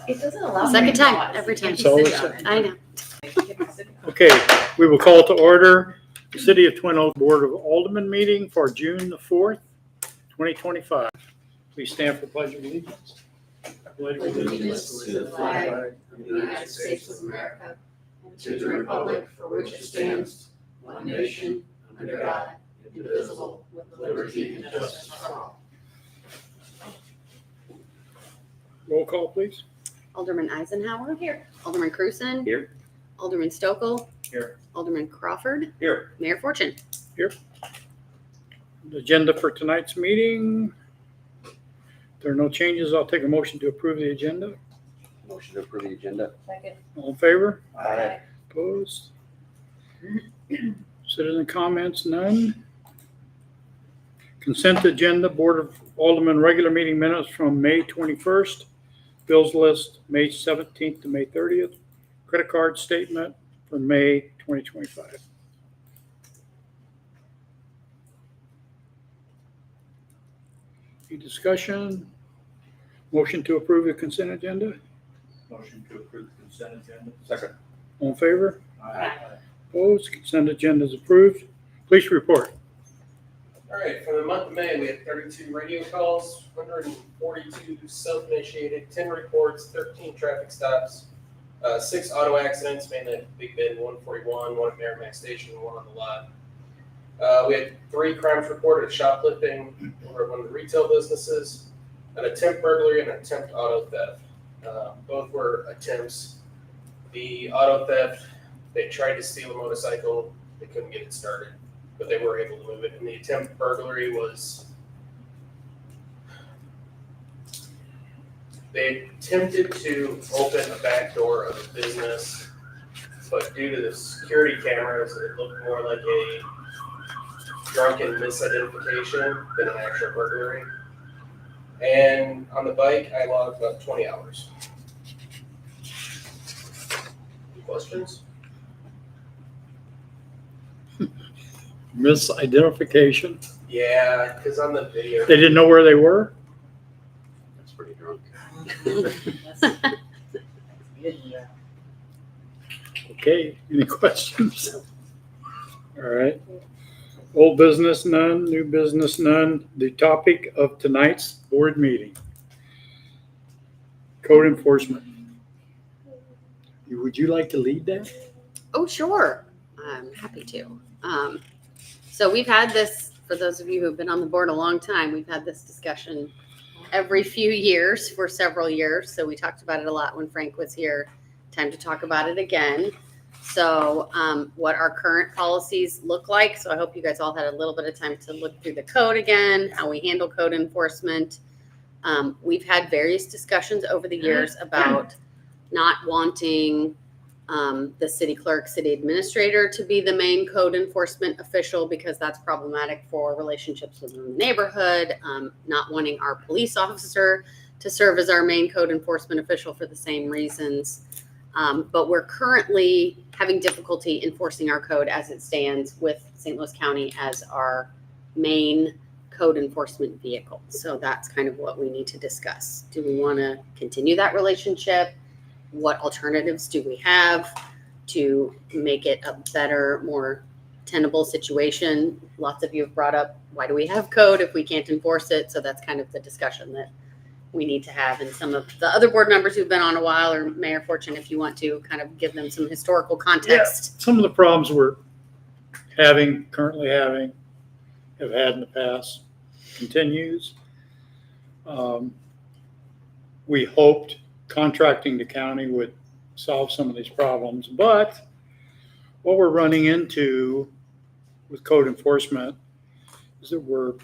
It doesn't allow. Second me to time, pause. every You can't time. be So sitting on it. I know. You can't be sitting on it. Okay, we will call to order the City of Twin Oaks Board of Aldermen meeting for June the 4th, 2025. Please stand for pledge of allegiance. I pledge Allegiance to the flag of the United States of America, and to the republic for which it stands, one nation, under God, indivisible, with liberty and justice for all. Roll call, please. Alderman Eisenhower. Here. Alderman Cruzen. Here. Alderman Stokel. Here. Alderman Crawford. Here. Mayor Fortune. The agenda for tonight's meeting. If there are no changes, I'll take a motion to approve the agenda. Motion to approve the agenda. Second. All in favor? Aye. Opposed? Citizen comments, none. Consent agenda, Board of Aldermen regular meeting minutes from May 21st. Bills list, May 17th to May 30th. Credit card statement for May 2025. Any discussion? Motion to approve the consent agenda? Motion to approve the consent agenda. Second. All in favor? Aye. Opposed? Consent agenda is approved. Police report. All right, for the month of May, we had 32 radio calls, 142 self-initiated, 10 reports, 13 traffic stops, 6 auto accidents, mainly at Big Bend 141, one at Merrimack Station, and one on the lot. We had 3 crimes reported of shoplifting over at one of the retail businesses, an attempt burglary, and an attempt auto theft. Both were attempts. The auto theft, they tried to steal a motorcycle, they couldn't get it started, but they were able to move it. And the attempt burglary was, they attempted to open a back door of a business, but due to the security cameras, it looked more like a drunken misidentification than an actual burglary. And on the bike, I logged about 20 hours. Any questions? Misidentification. Yeah, because on the video, They didn't know where they were? That's pretty drunk. Yeah. Okay, any questions? All right. Old business, none. New business, none. The topic of tonight's board meeting. Code enforcement. Would you like to lead that? Oh, sure. I'm happy to. So we've had this, for those of you who've been on the board a long time, we've had this discussion every few years for several years. So we talked about it a lot when Frank was here. Time to talk about it again. So what our current policies look like. So I hope you guys all had a little bit of time to look through the code again, how we handle code enforcement. We've had various discussions over the years about not wanting the city clerk, city administrator to be the main code enforcement official because that's problematic for relationships within the neighborhood, not wanting our police officer to serve as our main code enforcement official for the same reasons. But we're currently having difficulty enforcing our code as it stands with St. Louis County as our main code enforcement vehicle. So that's kind of what we need to discuss. Do we want to continue that relationship? What alternatives do we have to make it a better, more tenable situation? Lots of you have brought up, why do we have code if we can't enforce it? So that's kind of the discussion that we need to have. And some of the other board members who've been on a while, or Mayor Fortune, if you want to kind of give them some historical context. Some of the problems we're currently having, have had in the past, continues. We hoped contracting the county would solve some of these problems, but what we're running into with code enforcement is that we're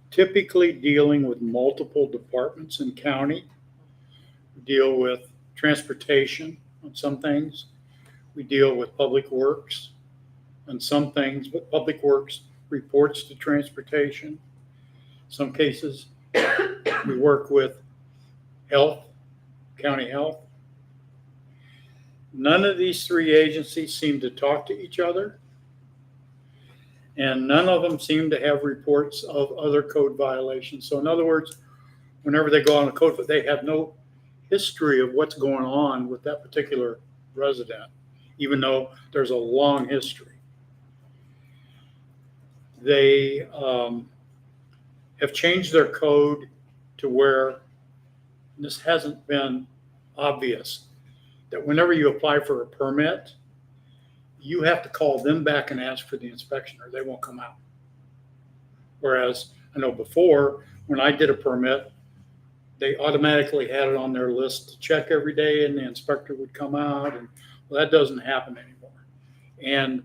typically dealing with multiple departments in county. We deal with transportation on some things. We deal with public works on some things, but public works reports to transportation. Some cases we work with health, county health. None of these 3 agencies seem to talk to each other, and none of them seem to have reports of other code violations. So in other words, whenever they go on a code, they have no history of what's going on with that particular resident, even though there's a long history. They have changed their code to where this hasn't been obvious, that whenever you apply for a permit, you have to call them back and ask for the inspection or they won't come out. Whereas I know before, when I did a permit, they automatically had it on their list to check every day and the inspector would come out, and well, that doesn't happen anymore. And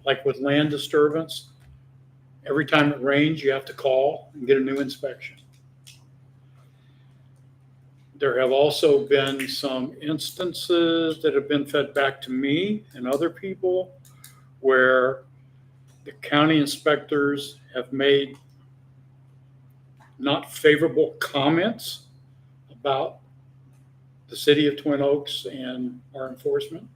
like with land disturbance, every time it rains, you have to call and get a new inspection. There have also been some instances that have been fed back to me and other people where the county inspectors have made not favorable comments about the city of Twin Oaks and our enforcement.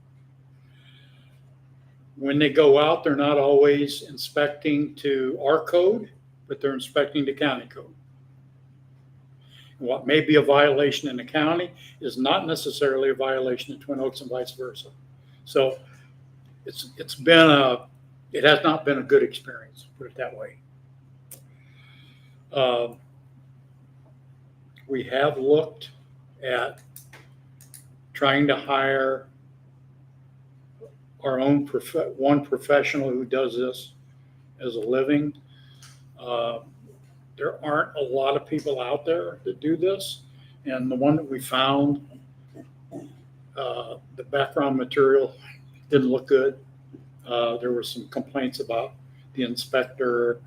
When they go out, they're not always inspecting to our code, but they're inspecting the county code. What may be a violation in the county is not necessarily a violation in Twin Oaks and vice versa. So it has not been a good experience, put it that way. We have looked at trying to hire our own one professional who does this as a living. There aren't a lot of people out there that do this. And the one that we found, the background material didn't look good. There were some complaints about the inspector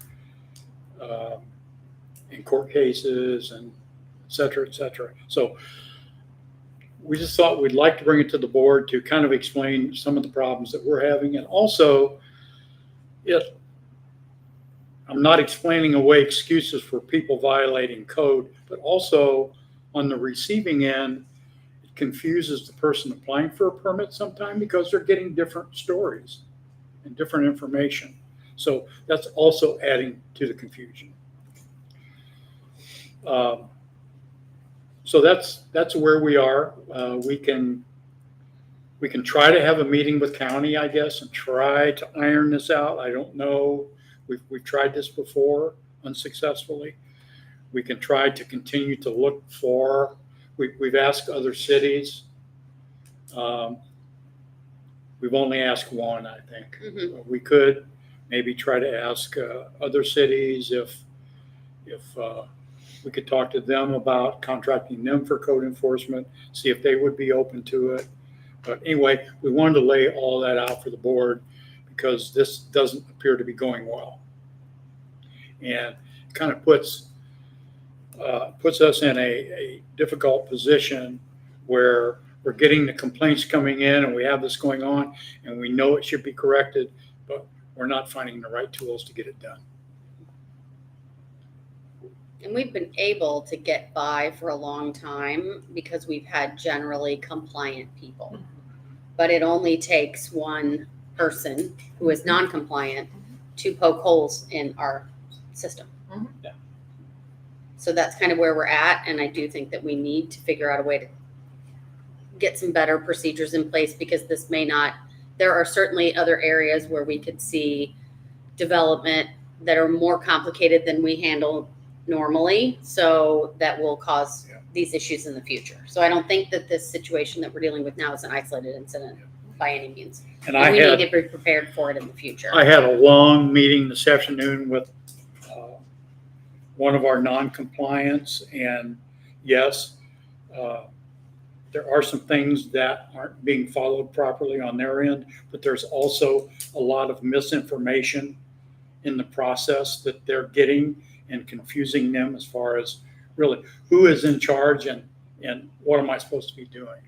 in court cases and et cetera, et cetera. So we just thought we'd like to bring it to the board to kind of explain some of the problems that we're having. And also, I'm not explaining away excuses for people violating code, but also on the receiving end, it confuses the person applying for a permit sometimes because they're getting different stories and different information. So that's also adding to the confusion. So that's where we are. We can try to have a meeting with county, I guess, and try to iron this out. I don't know. We've tried this before unsuccessfully. We can try to continue to look for. We've asked other cities. We've only asked one, I think. Mm-hmm. We could maybe try to ask other cities if we could talk to them about contracting them for code enforcement, see if they would be open to it. But anyway, we wanted to lay all that out for the board because this doesn't appear to be going well. And it kind of puts us in a difficult position where we're getting the complaints coming in and we have this going on and we know it should be corrected, but we're not finding the right tools to get it done. And we've been able to get by for a long time because we've had generally compliant people. But it only takes one person who is non-compliant to poke holes in our system. Yeah. So that's kind of where we're at. And I do think that we need to figure out a way to get some better procedures in place because this may not, there are certainly other areas where we could see development that are more complicated than we handle normally. So that will cause these issues in the future. So I don't think that this situation that we're dealing with now is an isolated incident by any means. And we need to be prepared for it in the future. I had a long meeting this afternoon with one of our non-compliants, and yes, there are some things that aren't being followed properly on their end, but there's also a lot of misinformation in the process that they're getting and confusing them as far as really who is in charge and what am I supposed to be doing.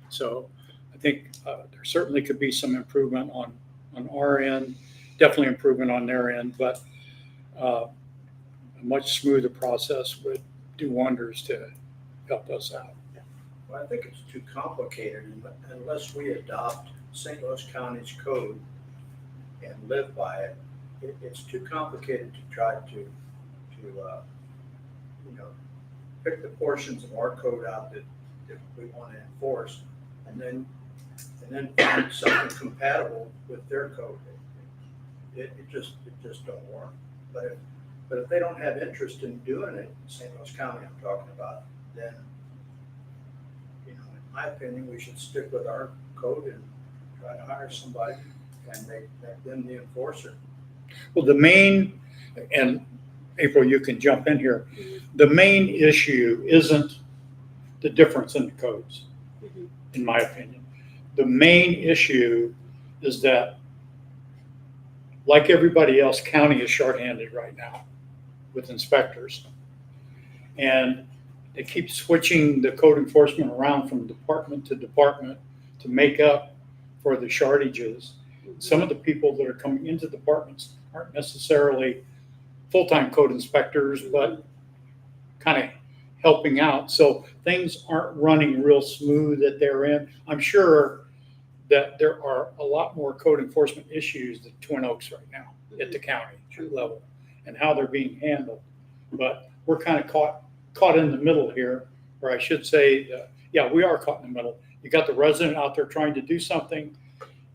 So I think there certainly could be some improvement on our end, definitely improvement on their end, but a much smoother process would do wonders to help us out. Well, I think it's too complicated unless we adopt St. Louis County's code and live by it. It's too complicated to try to pick the portions of our code out that that we want to enforce, and then find something compatible with their code. It just don't work. But if they don't have interest in doing it, St. Louis County I'm talking about, then, in my opinion, we should stick with our code and try to hire somebody and make them the enforcer. Well, the main, and April, you can jump in here. The main issue isn't the difference in the codes, in my opinion. The main issue is that, like everybody else, county is shorthanded right now with inspectors. And they keep switching the code enforcement around from department to make up for the shortages. Some of the people that are coming into departments aren't necessarily full-time code inspectors, but kind of helping out. So things aren't running real smooth at their end. I'm sure that there are a lot more code enforcement issues at Twin Oaks right now at the county level and how they're being handled. But we're kind of caught in the middle here, or I should say, yeah, we are caught in the middle. You got the resident out there trying to do something.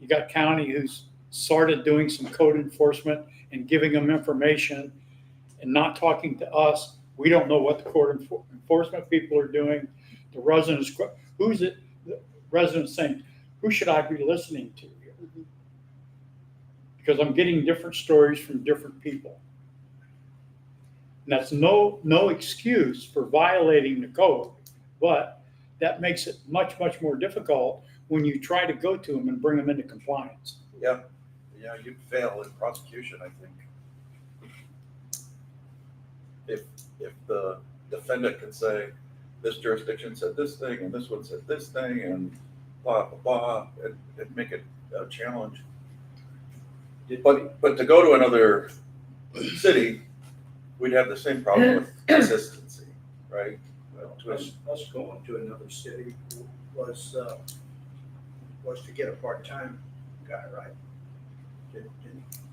You got county who's started doing some code enforcement and giving them information and not talking to us. We don't know what the code enforcement people are doing. The residents, who's it? The residents saying, who should I be listening to here? Because I'm getting different stories from different people. And that's no excuse for violating the code, but that makes it much, much more difficult when you try to go to them and bring them into compliance. Yeah, you'd fail in prosecution, I think. If the defendant can say, this jurisdiction said this thing, and this one said this thing, and blah, blah, blah, and make it a challenge. But to go to another city, we'd have the same problem with consistency, right? Us going to another city was to get a part-time guy, right?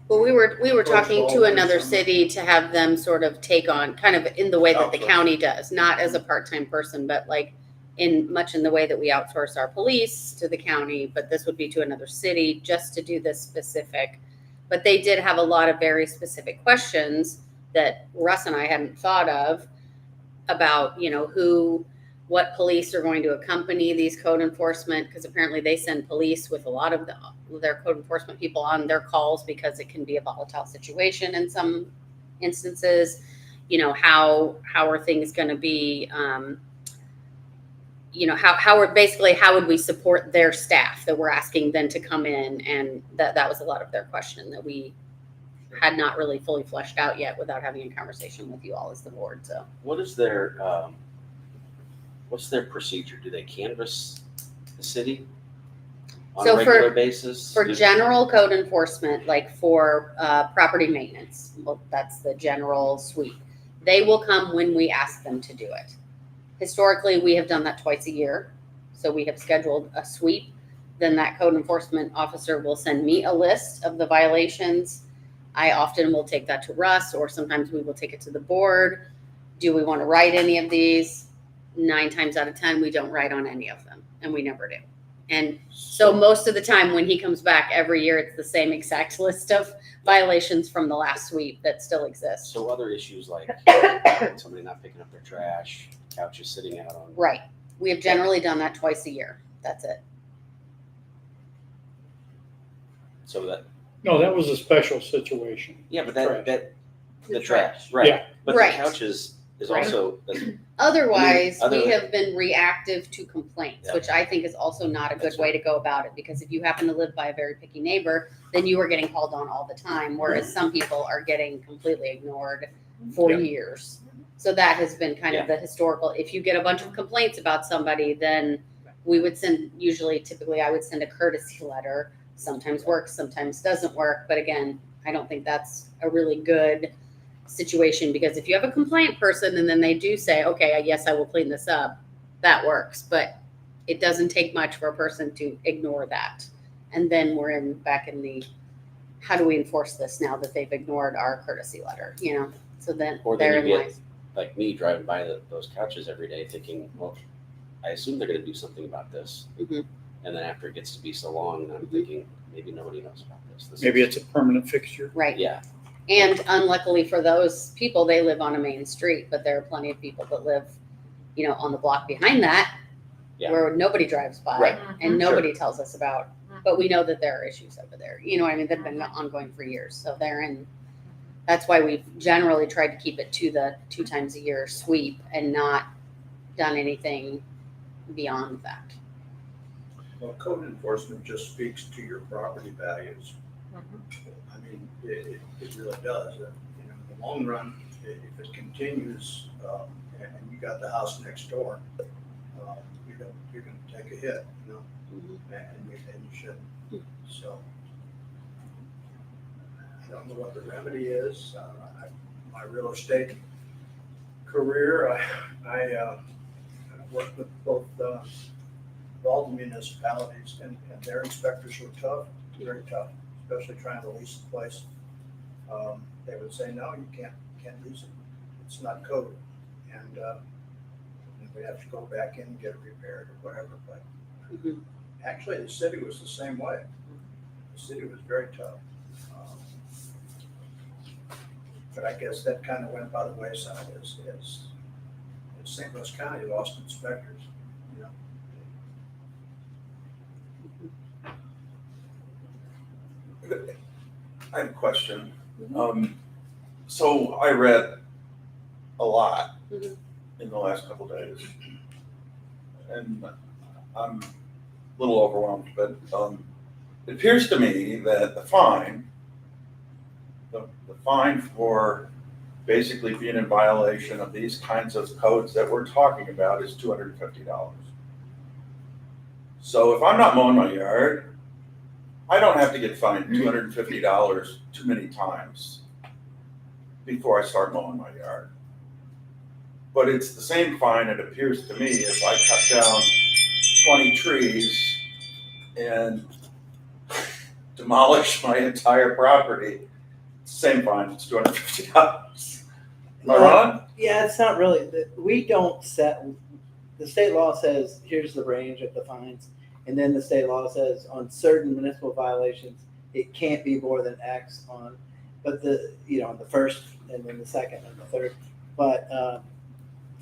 Well, we were talking to Or another something. city to have them sort of take on kind of in the way that the Outsource. county does, not as a part-time person, but like in the way that we outsource our police to the county, but this would be to another city just to do this specific. But they did have a lot of very specific questions that Russ and I hadn't thought of about, what police are going to accompany these code enforcement, because apparently they send police with a lot of their code enforcement people on their calls because it can be a volatile situation in some instances. How are things going to be, how would we support their staff that we're asking them to come in? And that was a lot of their question that we had not really fully fleshed out yet without having a conversation with you all as the board. So What is what's their procedure? Do they canvass the city on So a regular basis? for general code enforcement, like for property maintenance, well, that's the general sweep. They will come when we ask them to do it. Historically, we have done that twice a year. So we have scheduled a sweep. Then that code enforcement officer will send me a list of the violations. I often will take that to Russ, or sometimes we will take it to the board. Do we want to write any of these? 9 times out of 10, we don't write on any of them, and we never do. And so most of the time when he comes back every year, it's the same exact list of violations from the last sweep that still exists. So other issues like somebody not picking up their trash, couches sitting out on. Right. We have generally done that twice a year. That's it. So that, No, that was a special situation. yeah, but Trash. the trash, right? Yeah. But Right. the couches is Right. also, Otherwise, Other- we have been reactive to complaints, Yeah. which I think is also not a good That's way to go about it. Because if you happen to live by a very picky neighbor, then you are getting called on all the time, whereas some people are getting completely ignored for Yeah. years. So that has been kind of the historical. If you get a bunch of complaints about somebody, then we would typically I would send a courtesy letter. Sometimes works, sometimes doesn't work. But again, I don't think that's a really good situation, because if you have a compliant person and then they do say, okay, yes, I will clean this up, that works. But it doesn't take much for a person to ignore that. And then we're back in the, how do we enforce this now that they've ignored our courtesy letter, So then Or then therein you get- lies. like me driving by those couches every day thinking, well, I assume they're gonna do something about this. Mhm. And then after it gets to be so long, I'm thinking, maybe nobody knows about this. Maybe it's a permanent fixture. Right. Yeah, And unluckily for those people, they live on a main street, but there are plenty of people that live, on the block behind that Yeah. where nobody drives by Right. and nobody tells us about. But we know that there are issues over there. You know what I mean? That have been ongoing for years. So that's why we've generally tried to keep it to the 2 times a year sweep and not done anything beyond that. Well, code enforcement just speaks to your property values. I mean, it really does. In the long run, if it continues, and you got the house next door, you're gonna take a hit, and you shouldn't. So, I don't know what the remedy is. My real estate career, I worked with both all the municipalities, and their inspectors were tough, very tough, especially trying to lease the place. They would say, no, you can't lease it. It's not code. And we'd have to go back in and get it repaired or whatever. But Mhm. actually, the city was the same way. The city was very tough. But I guess that kind of went by the wayside as St. Louis County lost inspectors. I have a question. So I read a lot Mhm. in the last couple days, and I'm a little overwhelmed, but it appears to me that the fine for basically being in violation of these kinds of codes that we're talking about is $250. So if I'm not mowing my yard, I don't have to get fined $250 too many times before I start mowing my yard. But it's the same fine, it appears to me, if I cut down 20 trees and demolish my entire property. Same fine, it's $250. Am I wrong? Yeah, it's not really. We don't set, the state law says, here's the range of the fines. And then the state law says on certain municipal violations, it can't be more than X on, but on the first and then the second and the third. But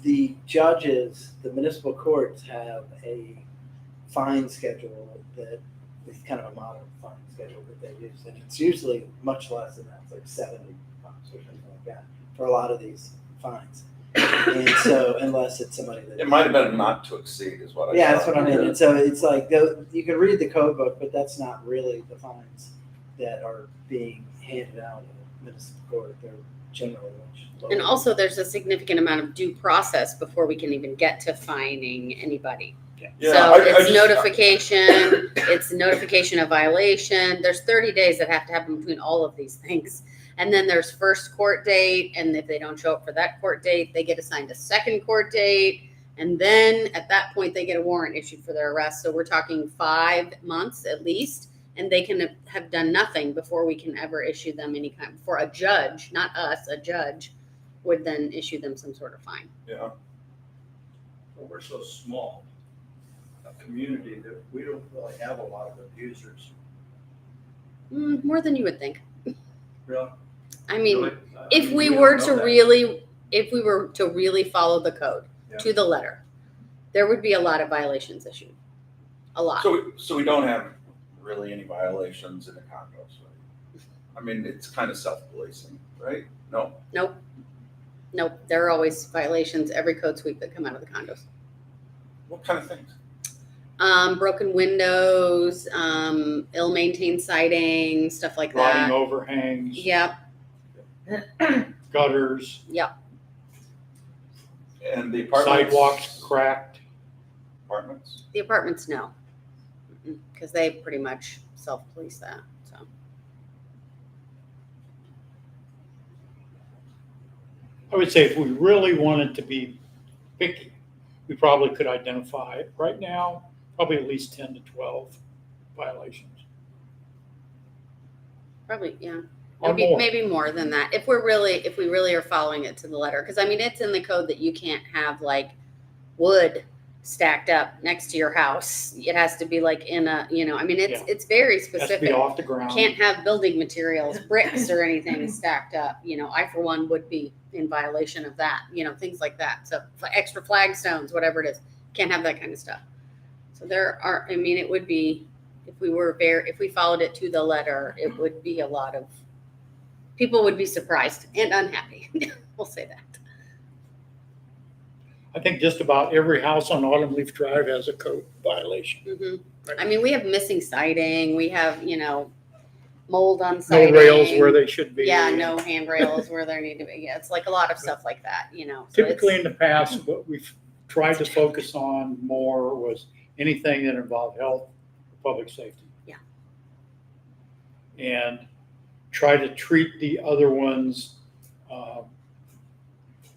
the judges, the municipal courts have a fine schedule that is kind of a modern fine schedule that they use. And it's usually much less than that. It's like 70 bucks or something like that for a lot of these fines. And so, unless it's somebody that. It might have been not to exceed is what I Yeah, that's thought. what I mean. And so it's like, you can read the code book, but that's not really the fines that are being handed out in municipal court. They're generally much lower. And also, there's a significant amount of due process before we can even get to fining anybody. Yeah, So I it's just- notification, it's notification of violation. There's 30 days that have to happen between all of these things. And then there's first court date. And if they don't show up for that court date, they get assigned a second court date. And then at that point, they get a warrant issued for their arrest. So we're talking 5 months at least. And they can have done nothing before we can ever issue them any kind, for a judge, not us, a judge would then issue them some sort of fine. Yeah, Well, we're so small, a community, that we don't really have a lot of abusers. More than you would think. Really? I mean, Really? if we don't were know to that. really follow the code Yeah. to the letter, there would be a lot of violations issued. A lot. so we don't have really any violations in the condos, right? I mean, it's kind of self-policing, right? No? Nope. There are always violations every code sweep that come out of the condos. What kind of things? Broken windows, ill-maintained siding, stuff like Rotting that. overhangs, Yep. gutters, And the apartments? sidewalks cracked. Apartments? The apartments, no. Because they pretty much self-police that, so. I would say if we really wanted to be picky, we probably could identify right now, probably at least 10 to 12 violations. Probably, yeah. Or more. Maybe more than that. If we really are following it to the letter. Because I mean, it's in the code that you can't have like wood stacked up next to your house. It has to be like in a, I mean, Yeah. it's very Has to be specific. off the ground. Can't have building materials, bricks or anything stacked up. I for one would be in violation of that, things like that. So extra flagstones, whatever it is, can't have that kind of stuff. So it would be, if we followed it to the letter, it would be a lot of, people would be surprised and unhappy. We'll say that. I think just about every house on Autumn Leaf Drive has a code violation. hmm I mean, we have missing siding. We have, mold on No siding. rails where they should be. Yeah, no handrails where there need to be. Yeah, it's like a lot of stuff like that, So Typically it's- in the past, what we've tried to focus on more was anything that involved health, public safety. Yeah. And try to treat the other ones,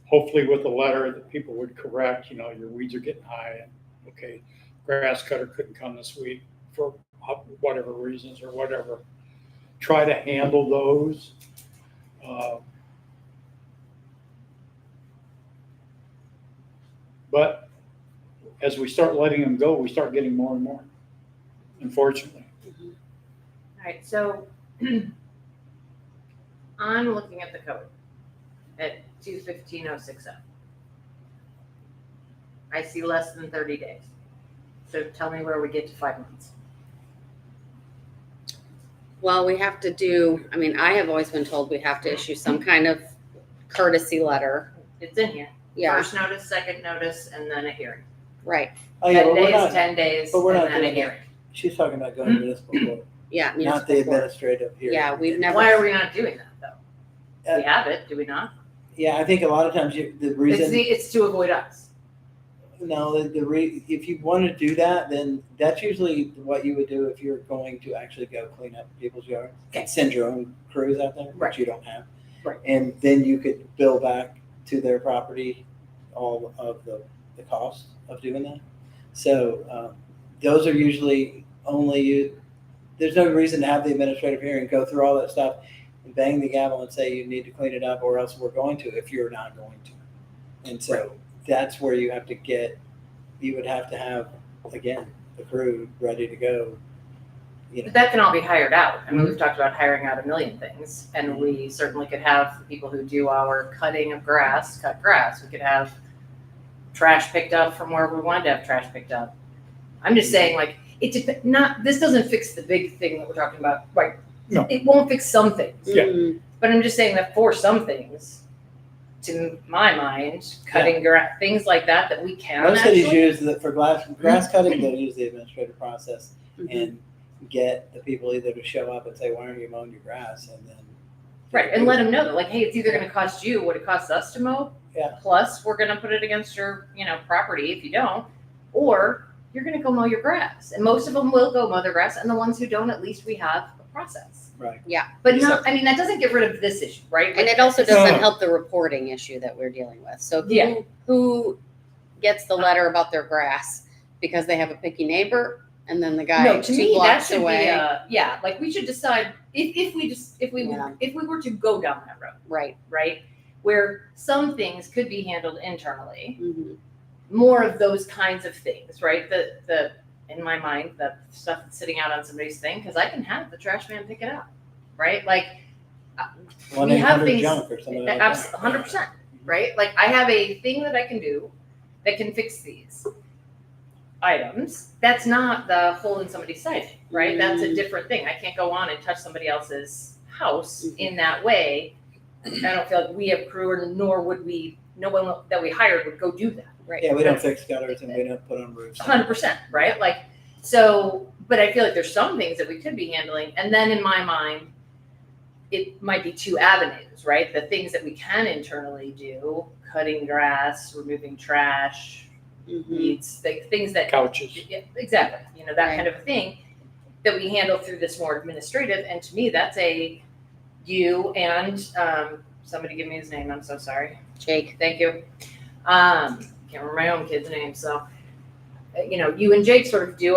hopefully with a letter that people would correct, your weeds are getting high and okay, grass cutter couldn't come this week for whatever reasons or whatever. Try to handle those. But as we start letting them go, we start getting more and more, unfortunately. All right, so I'm looking at the code at 215.060. I see less than 30 days. So tell me where we get to 5 months. Well, we have to do, I have always been told we have to issue some kind of courtesy letter. It's in here. Yeah, First notice, second notice, and then a hearing. right. Oh, yeah, 10 but we're days, not, 10 days, but we're and not then a doing that. hearing. She's talking about going to municipal court, Yeah. not the municipal court. administrative hearing. Yeah, we've never. Why are we not doing that though? Uh, We have it, do we not? Yeah, I think a lot of times the reason. It's to avoid us. No, if you want to do that, then that's usually what you would do if you're going to actually go clean up people's yards. Okay. Send your own crews out there, Right. which you don't have. Right. And then you could bill back to their property all of the cost of doing that. So those are usually only you. There's no reason to have the administrative hearing, go through all that stuff, and bang the gavel and say you need to clean it up, or else we're going to if you're not going to. And so that's where you have to get. You would have to have again the crew ready to go. But that can all be hired out. I mean, we've talked about hiring out a million things, and we certainly could have the people who do our cutting of grass, cut grass. We could have trash picked up from where we wanted to have trash picked up. I'm just saying, like, this doesn't fix the big thing that we're talking about, right? No. It won't fix some things. Yeah. Mm, But I'm just saying that for some things, to my mind, cutting grass, things like that we can Most cities actually. use for grass cutting. They'll use the administrative process mhm. and get the people either to show up and say, "Why aren't you mowing your grass?" And then Right, and let them know that, like, hey, it's either gonna cost you what it costs us to mow. Yeah. Plus, we're gonna put it against your, property if you don't, or you're gonna go mow your grass. And most of them will go mow their grass, and the ones who don't, at least we have a process. Right. Yeah. But not, that doesn't get rid of this issue, right? And it also doesn't help the reporting issue that we're dealing with. So Yeah. who gets the letter about their grass because they have a picky neighbor, and then the guy No, to 2 me, that blocks should away. be, like, we should decide, if we were to go down that road, Right. right? Where some things could be handled internally, Mhm. more of those kinds of things, right? The in my mind, the stuff that's sitting out on somebody's thing, because I can have the trash man pick it up, right? Like, we have 1-800 things, junk or something like that. 100%, right? Like, I have a thing that I can do that can fix these items. That's not the hole in somebody's siding, right? That's a different thing. I can't go on and touch somebody else's house in that way. I don't feel like we have crew, or nor would we. No one that we hired would go do that. Right. Yeah, we don't fix gutters and we don't put on roofs. 100%, right? Like, so, but I feel like there's some things that we could be handling. And then in my mind, it might be 2 avenues, right? The things that we can internally do, cutting grass, removing trash, Mhm. weeds, things that, Couches. yeah, exactly, that Right. kind of a thing that we handle through this more administrative. And to me, that's you and, somebody give me his name. I'm so sorry. Jake. Thank you. Can't remember my own kid's name, so you and Jake sort of do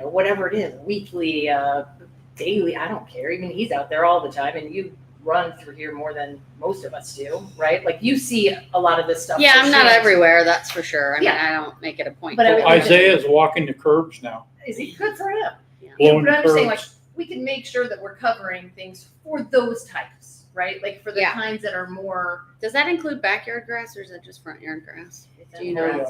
whatever it is, weekly, daily. I don't care. Even he's out there all the time, and you run through here more than most of us do, right? Like you see a lot of this stuff. Yeah, for I'm not sure. everywhere, that's for sure. I mean, Yeah. I don't make it a point. But I to would- go. Isaiah's walking the curbs now, Is it good for him? blowing But the I'm just saying, like, curbs. we can make sure that we're covering things for those types, right? Like for the Yeah. kinds that are more. Does that include backyard grass or is that just front yard grass? Do you Whole know? yard.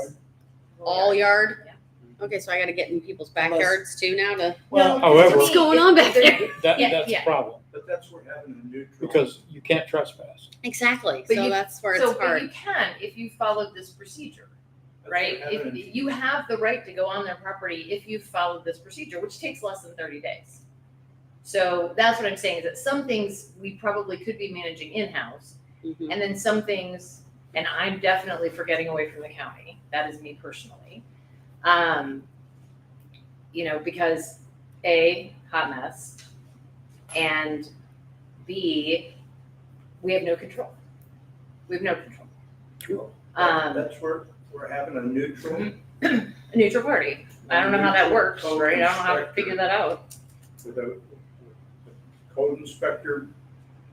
All yard? Yeah. Okay, so I gotta get in people's Unless- backyards too now to, Well, However- what's going on back there? That, Yeah, that's the yeah. problem, But that's where having a neutral. because you can't trespass. Exactly, But so you- that's where So, it's but hard. you can if you followed this procedure, that's right? where having If you have the right to go on their property if you followed this procedure, which takes less than 30 days. So that's what I'm saying is that some things we probably could be managing in-house, Mhm. and then some things, and I'm definitely for getting away from the county. That is me personally. You know, because A, hot mess, and B, we have no control. We have no control. Cool. Um, That's where we're having a neutral. A neutral party. I don't know how that works, right? I don't know how to figure that out. With a code inspector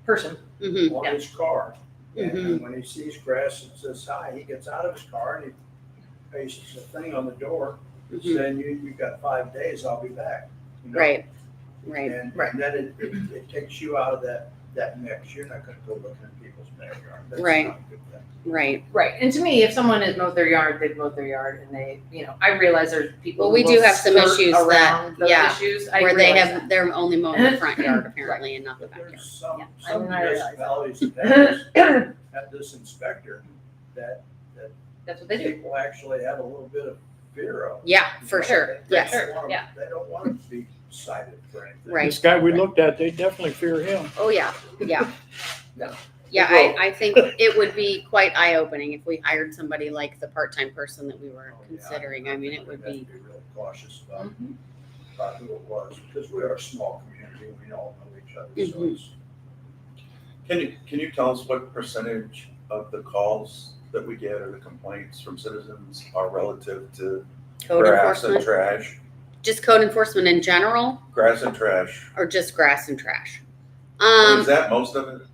Person. Mhm. on Yeah. his car. Mhm. And when he sees grass that says hi, he gets out of his car and he pastes a thing on the door Mhm. saying, you've got 5 days, I'll be back. You know? Right, right. And Right. then it takes you out of that mix. You're not gonna go looking at people's backyard. That's Right. not a good thing. Right. Right. And to me, if someone has mowed their yard, they've mowed their yard, and they, you know, I realize there's people. Well, we who do will have some skirt issues that- around those yeah, issues. I Where they realize have, they're only mowing the front yard apparently and not the But backyard. there's some Yeah, I realize that. municipalities that have this inspector that That's what they do. people actually have a little bit of fear of. Yeah, for sure, They yes. don't want 'em- Yeah. They don't want it to be cited for anything. Right. This guy we looked at, they definitely fear him. Oh, yeah, yeah. Yeah. Yeah, I think it would be quite eye-opening if we hired somebody like the part-time person that we were Oh, yeah. considering. I mean, it would We have be, to real cautious about Mhm. who it was, because we are a small community, we all know each other, so Mhm. it's. Can you tell us what percentage of the calls that we get or the complaints from citizens are relative to code grass and enforcement, trash? just code enforcement in general, Grass and trash. or just grass and trash? Is that most of it?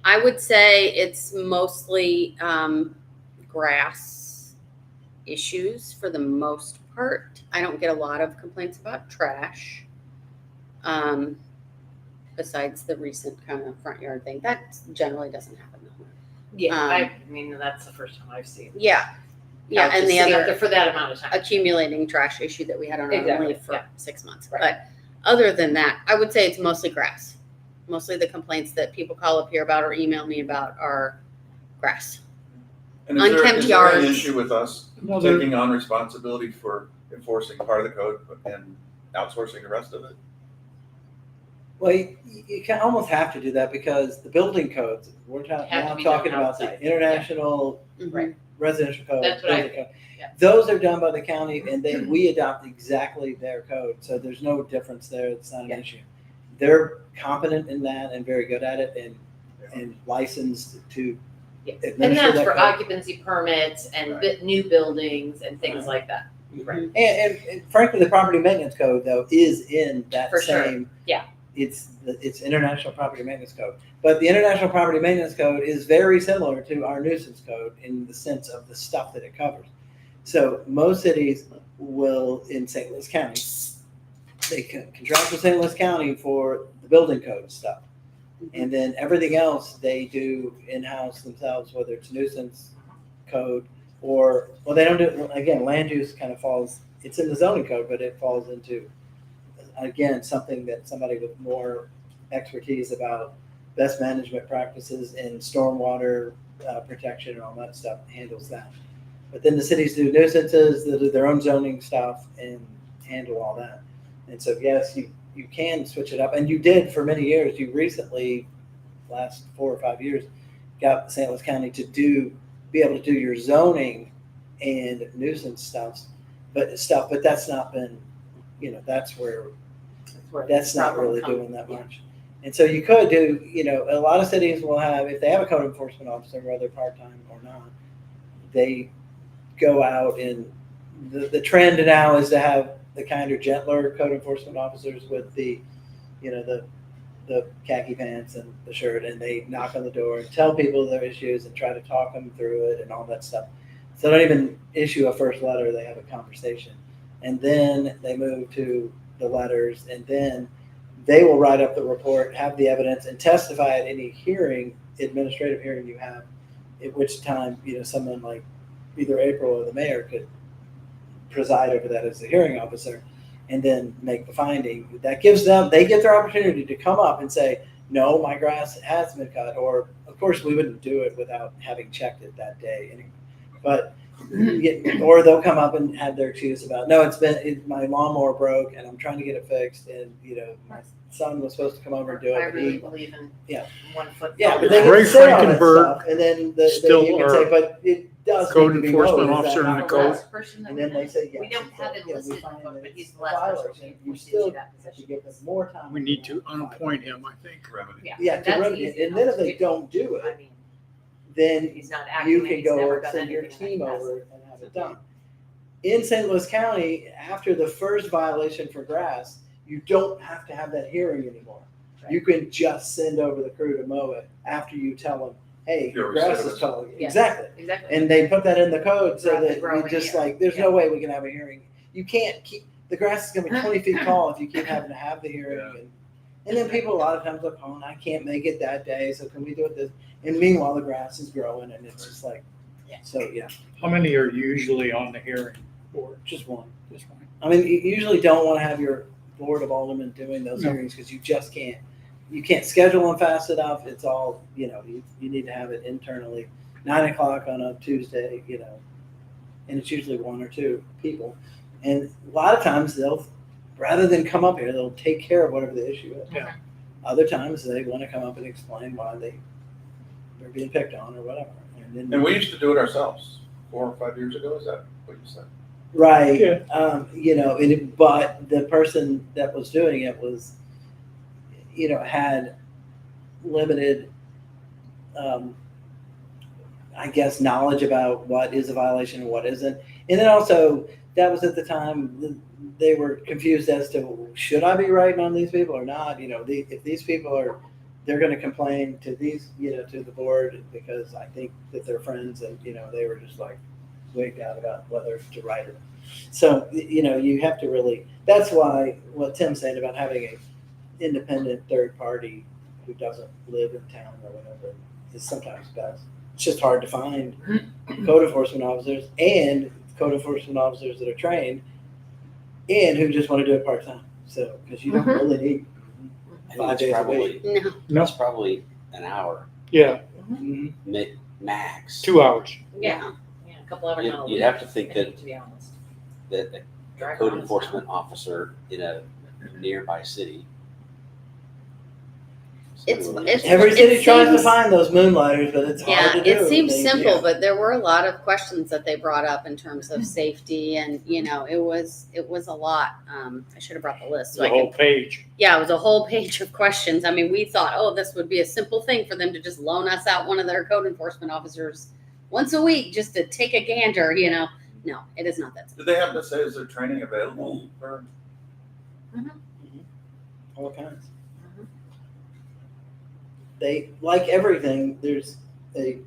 I would say it's mostly grass issues for the most part. I don't get a lot of complaints about trash. Besides the recent kind of front yard thing, that generally doesn't happen though. Yeah. Um, I mean, that's the first time I've seen. Yeah, yeah, couches and the sitting up other there for that amount of time. accumulating trash issue that we had on our Exactly, leave for yeah. 6 months. Right. But other than that, I would say it's mostly grass. Mostly the complaints that people call up here about or email me about are grass. And is there Unkempt an yards. issue with us No, there- taking on responsibility for enforcing part of the code and outsourcing the rest of it? Well, you can almost have to do that because the building codes, we're Have to now be done talking about the outside. international Right. residential code. That's what I building code. yeah. Those are done by the county and then we adopt exactly their code. So there's no difference there. It's not an Yeah. issue. They're competent in that and very good at it and licensed to Yeah. administer And that's that for code. occupancy permits and new buildings and things like that. Right. And frankly, the property maintenance code though is in that For sure. same. Yeah. It's international property maintenance code, but the international property maintenance code is very similar to our nuisance code in the sense of the stuff that it covers. So most cities will in St. Louis County, they can contract with St. Louis County for the building code stuff. And then everything else they do in-house themselves, whether it's nuisance code or, well, they don't do, again, land use kind of falls, it's in the zoning code, but it falls into, again, something that somebody with more expertise about best management practices in stormwater protection and all that stuff handles that. But then the cities do nuisances, they do their own zoning stuff and handle all that. And so, yes, you can switch it up. And you did for many years. You recently, last 4 or 5 years, got St. Louis County to be able to do your zoning and nuisance stuff. But that's not been, that's where that's not really doing that much. And so you could do, a lot of cities will have, if they have a code enforcement officer, whether part-time or not, they go out and the trend now is to have the kinder, gentler code enforcement officers with the the khaki pants and the shirt, and they knock on the door and tell people their issues and try to talk them through it and all that stuff. So they don't even issue a first letter, they have a conversation. And then they move to the letters, and then they will write up the report, have the evidence, and testify at any hearing, administrative hearing you have, at which time, someone like either April or the mayor could preside over that as the hearing officer, and then make the finding. That gives them, they get their opportunity to come up and say, no, my grass has been cut, or of course we wouldn't do it without having checked it that day anyway. But or they'll come up and have their excuse about, no, my lawnmower broke and I'm trying to get it fixed, and my son was supposed to come over and do it. I but really he- believe in Yeah. 1 foot. Yeah, but tall. they Ray can say all that Frankenberg stuff, and then still you can our say, but it does code need to be enforcement mowed, is that officer in not the The code. correct? last person that And we then they had. say, yes. We don't have him yeah, we listed in the find book, that but he's it's the a last person violation. we You appointed still to that have to position. give them more time. We need to unappoint him, I think. Yeah. Yeah, and to that's remedy easy it. And then enough if to they do. don't do I it, mean, then he's not acting you and can he's go never done send your anything team like that. over and have it done. In St. Louis County, after the first violation for grass, you don't have to have that hearing anymore. Right. You can just send over the crew to mow it after you tell them, hey, Your grass is recidivist. tall. Yeah. Exactly. Exactly. And they put that in the code so Rapid that you growing, just yeah. like, there's no way we can have a hearing. You can't keep, the grass is gonna be 20 feet tall if you keep having to have the hearing. And then people a lot of times look, oh, I can't make it that day, so can we do it this? And meanwhile, the grass is growing, and it's just like, so, yeah. How many are usually on the hearing board? Just one. Just one. I mean, you usually don't want to have your board of aldermen doing those No. hearings because you just can't. You can't schedule them fast enough. It's all, you need to have it internally. 9 o'clock on a Tuesday, and it's usually one or two people. And a lot of times rather than come up here, they'll take care of whatever the issue is. Yeah. Other times they want to come up and explain why they're being picked on or whatever. And And we used to do it ourselves 4 or 5 years ago. Is that what you said? right. Yeah. But the person that was doing it was, had limited, I guess, knowledge about what is a violation and what isn't. And then also, that was at the time they were confused as to, should I be writing on these people or not? If these people they're going to complain to these, to the board because I think that they're friends, and, they were just like wigged out about whether to write it. So, you have to really, that's why what Tim's saying about having a independent third party who doesn't live in town or whatever is sometimes best. It's just hard to find code enforcement officers that are trained and who just want to do it part-time. So, because you don't Mhm. really need I 5 think days it's a week. probably, No. No. it's probably an hour Yeah, Mhm. max. 2 hours. Yeah. Yeah. A couple hours. on a You'd week, have to think I that to be honest. a Drive code around enforcement officer in a nearby city. It's- Every It city tries to seems- find those moonlighters, but it's Yeah, hard to do. it seems They- simple, yeah. but there were a lot of questions that they brought up in terms of safety, and it was a lot. I should have brought the list. So The I can, whole page. yeah, it was a whole page of questions. I mean, we thought, oh, this would be a simple thing for them to just loan us out one of their code enforcement officers once a week just to take a gander. No, it is not that simple. Did they have to say, is there training available for? All kinds. Mhm. They, like everything, there's a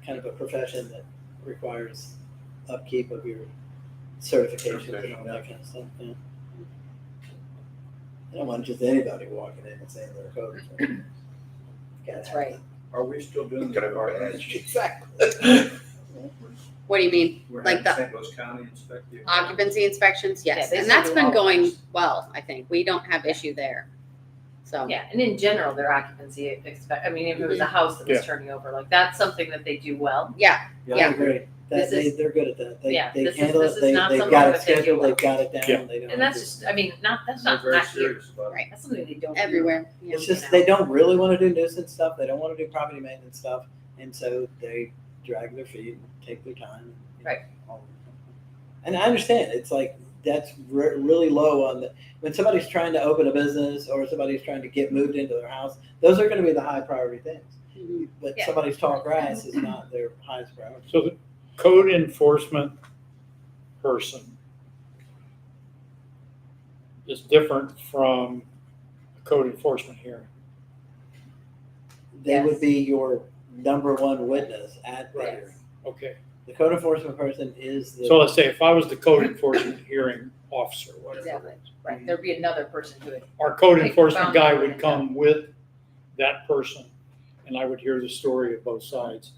kind of a profession that requires upkeep of your certifications and all that kind of stuff. Yeah. I don't want just anybody walking in and saying they're a code enforcement. That's right. Are we still doing Gotta the go badge? badge. Exactly. What do you mean? We're Like having the St. Louis County inspect the. occupancy inspections? Yes, Yeah, they and still that's do been all going those. well. I think we don't have issue there. So Yeah, and in general, their occupancy if it was a house that was Yeah. turning over, like that's something that they do well. yeah, I Yeah. agree. This is- They're good at that. They Yeah, this is- handle this it. is They, not they've something got it that they do scheduled. well. They've got it down. Yeah. They don't And that's do- just, that's They're not very not here. serious about it. Right, that's something they don't do. everywhere. Yeah. It's just they don't really want to do nuisance stuff. They don't want to do property maintenance stuff, and so they drag their feet and take their time. Right. And I understand it's like that's really low on the when somebody's trying to open a business or somebody's trying to get moved into their house. Those are going to be the high priority things. Mhm. But Yeah. somebody's tall grass is not their highest priority. So the code enforcement person is different from a code enforcement hearing? They Yes. would be your number one witness at the Right. hearing. Okay, The code enforcement person is the. so let's say if I was the code enforcement hearing officer, whatever. Exactly. Right, there'd be another person who would, Our code Take the enforcement guy boundary would come with that person, and I would hear the story of both sides.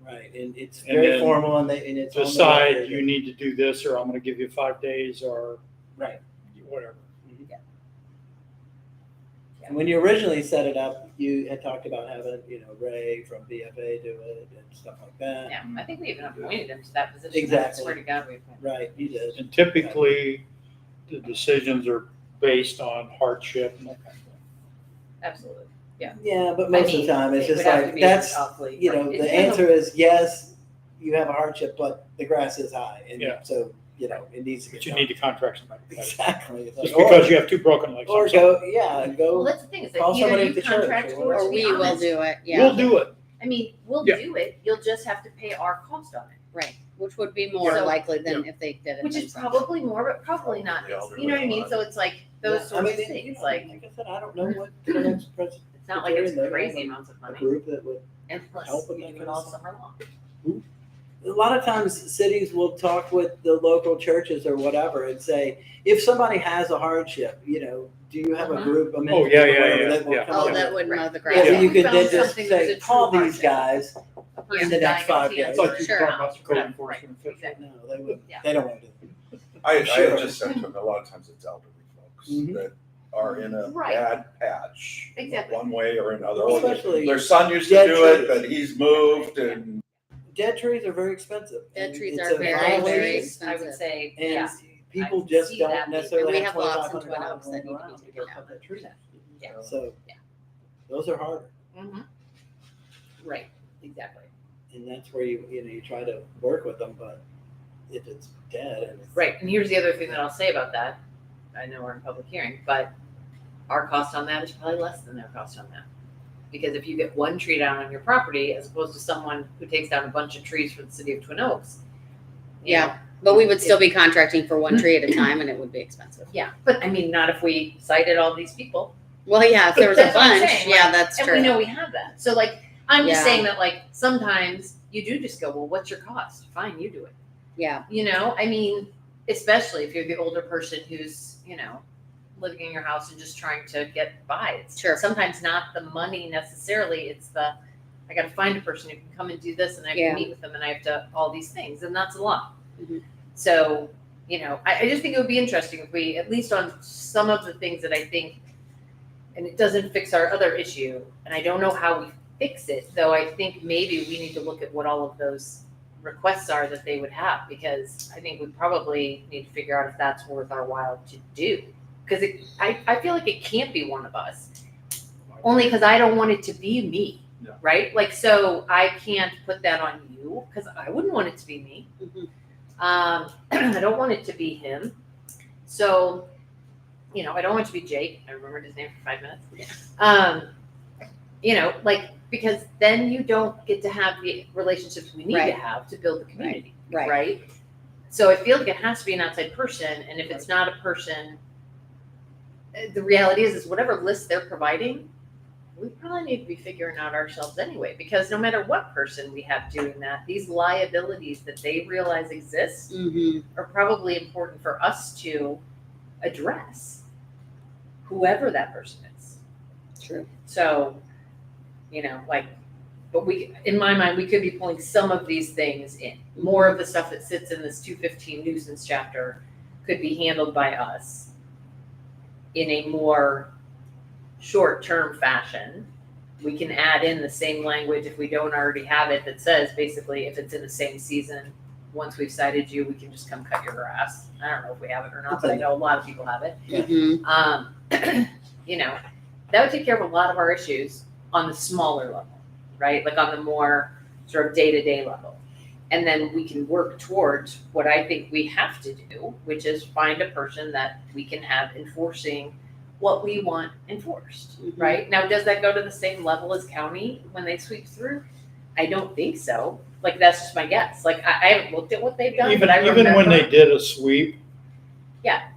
Right, and it's And very then formal and it's on the Decide record. you need to do this, or I'm gonna give you 5 days, or Right. whatever. And when you originally set it up, you had talked about having, Ray from BFA do it and stuff like that. yeah, I think we even appointed him to that position. I Exactly. swear to God, we appointed him. Right, you did. And typically, the decisions are based on hardship and that kind of thing. Absolutely. Yeah, but most of mean, the time, it's it just would have to like, be that's, awfully- the It depends answer is yes, you have a hardship, but the grass is high. And Yeah. so, it needs to But get you done. need to contract somebody. Exactly. It's Just like, because you have 2 broken legs. Or I'm sorry. go, yeah, Well, go, that's the thing, is that call either somebody you at the church contract or or Or to be we will honest, do it, yeah. We'll do it. I mean, we'll Yeah. do it, you'll just have to pay our cost on it. Right, which would be more So- likely than if they did it Which is themselves. probably more, but probably not, Probably you know what I mean? So it's like those Yeah, sorts of I things, said, like, I said, I don't know what the next president. it's not like it's They have crazy a- amounts of A money, group that would. unless help with you that do kind it of all stuff. summer long. A lot of times cities will talk with the local churches or whatever and say, if somebody has a hardship, do you have a Mhm. group? Oh, yeah, yeah, that will yeah. come Oh, up that with- would mow the Yeah, grass. Yeah, so if you we could found then just something that was say, a call true these hardship. guys. A person in the next dying of 5 days. cancer I thought you or were talking about the code whatever. enforcement official. No, they wouldn't. Yeah. They don't want to do it. I Sure. have just said to him, a lot of times it's elderly folks Mhm. that are in a Right. bad patch. Exactly. One way or another. Well, especially Their son used to dead do it, trees. but he's moved and Dead trees are very expensive. Dead and trees it's are a very, violation, very I expensive. would say, And yeah, people I just see don't that. necessarily And we have have lots in $2,500 Twin Oaks that laying need to be around to taken go down. cut that tree. Yeah. So, Yeah. those are harder. Mhm. Right, exactly. And that's where you try to work with them, but if it's dead and it's. Right, and here's the other thing that I'll say about that. I know we're in public hearing, but our cost on that is probably less than their cost on that. Because if you get one tree down on your property, as opposed to someone who takes down a bunch of trees for the city of Twin Oaks. you Yeah. know, But we would still be contracting for one tree at a time and it would be expensive. Yeah, but I mean, not if we cited all these people. Well, yeah, if there was a That's what I'm bunch, saying, yeah, like, that's And true. we know we have that. So like, I'm just Yeah. saying that like, sometimes you do just go, well, what's your cost? Fine, you do it. Yeah, I mean, especially if you're the older person who's, living in your house and just trying to get by. It's Sure. sometimes not the money necessarily, it's I gotta find a person who can come and do this and I have Yeah. to meet with them and I have to, all these things, and that's a lot. Mhm. So, I just think it would be interesting if we, at least on some of the things that I think, and it doesn't fix our other issue, and I don't know how we fix it, though I think maybe we need to look at what all of those requests are that they would have, because I think we probably need to figure out if that's worth our while to do. Because I feel like it can't be one of us, only because I don't want it to be me, No. right? Like, so I can't put that on you, because I wouldn't want it to be me. Mhm. I don't want it to be him. So, I don't want it to be Jake. I remembered his name for 5 minutes. Because then you don't get to have the relationships we need to Right. have to build the community, right. right? So I feel like it has to be an outside person, and if it's not a person, the reality is whatever list they're providing, we probably need to be figuring out ourselves anyway, because no matter what person we have doing that, these liabilities that they realize exist hmm are probably important for us to address, whoever that person is. True. So, but in my mind, we could be pulling some of these things in. More of the stuff that sits in this 215 nuisance chapter could be handled by us in a more short-term fashion. We can add in the same language if we don't already have it that says basically if it's in the same season, once we've cited you, we can just come cut your grass. I don't know if we have it or not, but I know a lot of people have it. hmm That would take care of a lot of our issues on the smaller level, right? Like on the more sort of day-to-day level. And then we can work towards what I think we have to do, which is find a person that we can have enforcing what we want enforced, Mhm. right? Now, does that go to the same level as county when they sweep through? I don't think so. Like, that's just my guess. Like, I haven't looked at what they've done, Even but I when remember. they did a sweep. Yeah.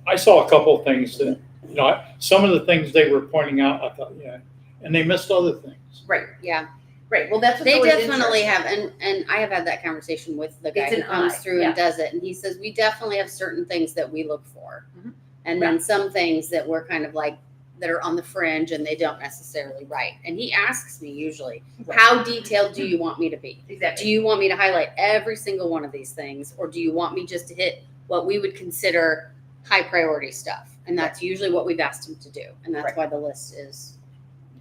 I saw a couple of things that You know, some of the things they were pointing out, I thought, yeah, and they missed other things. Right, Yeah, right. Well, that's what's they always definitely interesting. have, and I have had that conversation with the guy It's who an comes eye, through yeah. and does it, and he says we definitely have certain things that we look for, Mhm. and then some things that we're kind of like that are on the fringe and they don't necessarily write. And he asks me usually, Right. how detailed do you want me to be? Do Exactly. you want me to highlight every single one of these things, or do you want me just to hit what we would consider high priority stuff? And that's usually what we've asked him to do, and that's Right. why the list is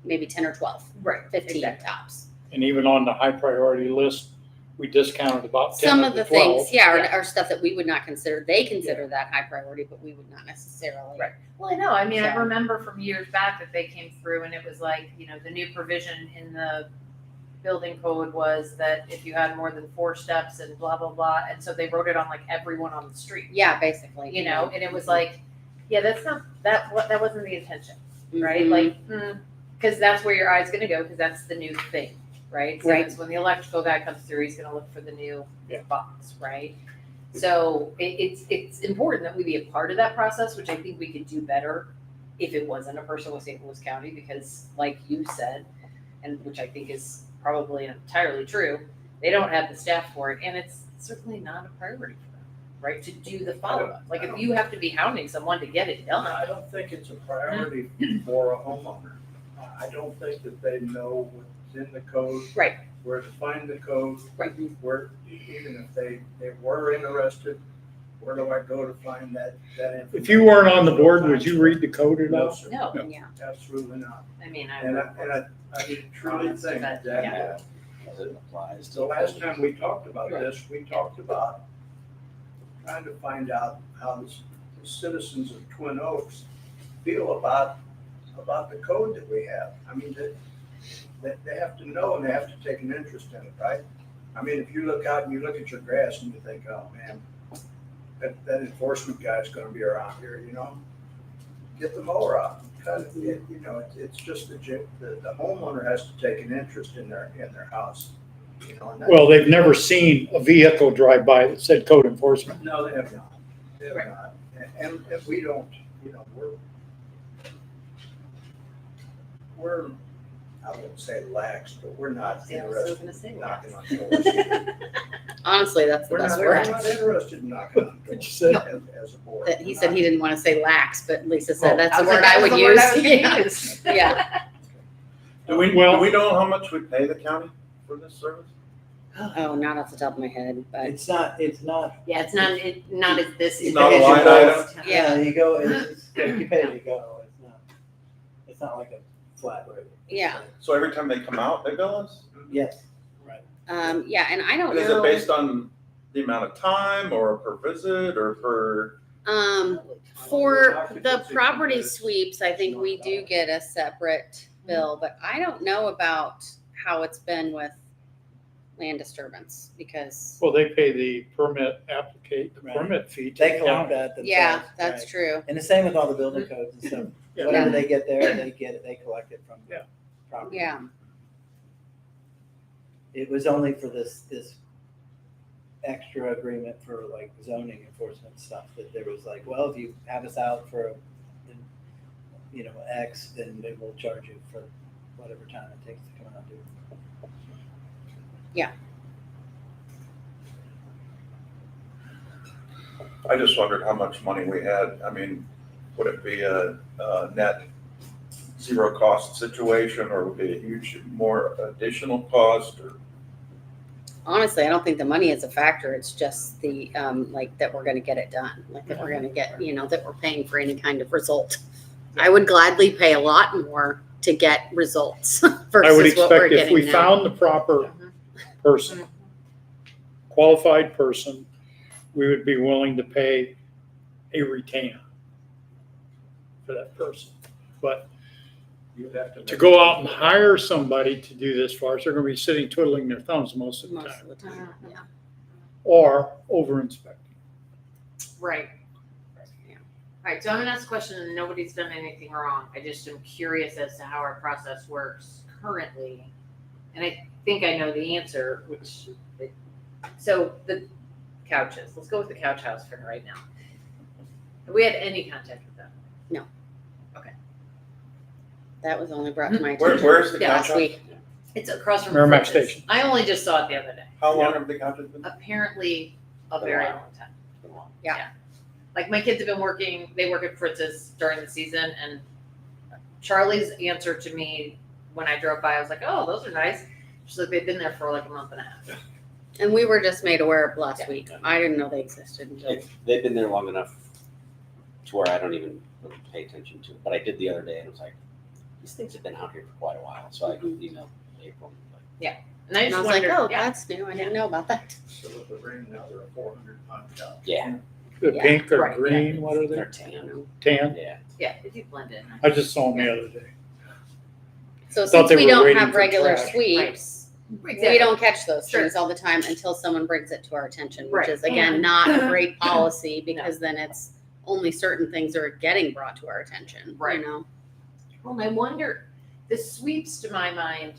maybe 10 or 12, Right. 15 Exactly. tops. And even on the high priority list, we discounted about 10 Some of of the 12. things, yeah, Yeah. are stuff that we would not consider. They consider that high priority, but we would not necessarily. Right. Well, I know. I mean, I So- remember from years back that they came through and it was like, you know, the new provision in the building code was that if you had more than 4 steps and blah, blah, blah. And so they wrote it on like everyone on the street, Yeah, basically. you know, and it was like, yeah, that's not, that wasn't the intention, right? Mhm. Like, because that's where your eye's going to go because that's the new thing, right? So Right. it's when the electrical guy comes through, he's going to look for the new Yeah. box, right? So it's important that we be a part of that process, which I think we could do better if it wasn't a person with St. Louis County, because like you said, and which I think is probably entirely true, they don't have the staff for it, and it's certainly not a priority for them, right? To do the follow-up. Like if you have to be hounding someone to get it done. I don't think it's a priority for a homeowner. I don't think that they know what's in the code. Right. Where to find the code. Right. Where, even if they were interested, where do I go to find that information? If you weren't on the board, would you read the code at No, all? sir. No, Yeah. Absolutely not. I mean, And I truly think But, that yeah. As it applies to. the last time we talked about Right. this, we talked about trying to find out how the citizens of Twin Oaks feel about the code that we have. I mean, that they have to know and they have to take an interest in it, right? I mean, if you look out and you look at your grass and you think, oh, man, that enforcement guy's gonna be around here, you know? Get the mower out. Cut it, you know, it's just the homeowner has to take an interest in their house, you know? and that's- Well, they've never seen a vehicle drive by that said code enforcement. No, they have not. They have Right. not. And we don't, you know, we're, I wouldn't say lax, but we're not See, I was interested gonna say in lax. knocking on doors. Honestly, that's the We're best not, word. we're not interested in knocking on What'd you doors say? as a board. That he said he didn't want to say lax, but Lisa said Oh. that's the was like, word that I was would the word I was use. gonna Yeah. use. Yeah. Do we know how much we pay the county for this service? Oh, not off the top of my head, but It's not, Yeah, it's not as this. It's not a as you line go. item? Yeah, you go, it's, you pay as you go, it's not like a flat rate. yeah. So every time they come out, they bill us? Yes. Yeah, and I don't And is know. it based on the amount of time or per visit or per? For the property sweeps, I think we do get a separate bill, but I don't know about how it's been with land disturbance because, Well, they pay the permit Right. permit fee to They the collect county. that themselves. yeah, that's right. true. And the same with all the building codes and stuff. Yeah. Whatever they get there, they get it, they collect it from the Yeah. property. Yeah. It was only for this extra agreement for like zoning enforcement stuff that there was like, well, if you have us out for, you know, X, then they will charge you for whatever time it takes to come out and do it. I just wondered how much money we had. I mean, would it be a net zero cost situation or would it be a huge more additional cost or? Honestly, I don't think the money is a factor. It's just the, like that we're gonna get it done, like that we're gonna get, you know, that we're paying for any kind of result. I would gladly pay a lot more to get results I would versus what we're expect if getting we now. found the proper person, qualified person, we would be willing to pay a retainer for that person. But You'd have to go out and hire somebody to do this for us, they're gonna be sitting twiddling their thumbs most of the Most time, of the time, yeah. or over inspecting. Right. Yeah. All right, so I'm gonna ask a question and nobody's done anything wrong. I just am curious as to how our process works currently. And I think I know the answer, which, so the couches, let's go with the couch house for right now. Have we had any contact with them? No. That was only brought to my Where, attention where's the Yeah, last contract? week. It's across from Merrimack Fritz's. Station. I only just saw it the other day. How long have the contract been? Apparently a Been a very while. long time. Been a while. Like my kids have been working, they work at Fritz's during the season, and Charlie's answer to me when I drove by, I was like, oh, those are nice. She's like, they've been there for like a month and a half. And we were just made aware of last Yeah. week. I didn't know they existed until. They've been there long enough to where I don't even really pay attention to it. But I did the other day and it was like, these things have been out here for quite a while. So I emailed April. Like, And I And I just was like, wondered, oh, yeah, that's new. I didn't know about that. So with the ring now, they're 400-pound cows. yeah, The Yeah. pink or Right, yeah. green, what are they're they? tan. Tan? Yeah. yeah, if you blend in. I just saw them the other day. So Thought since they we were don't waiting have for regular trash. sweeps, Exactly. we don't catch those Sure. things all the time until someone brings it to our attention, which Right. is again And- not a great policy because then it's only certain things are getting brought to our attention. Right. You know. Well, I wonder, the sweeps to my mind,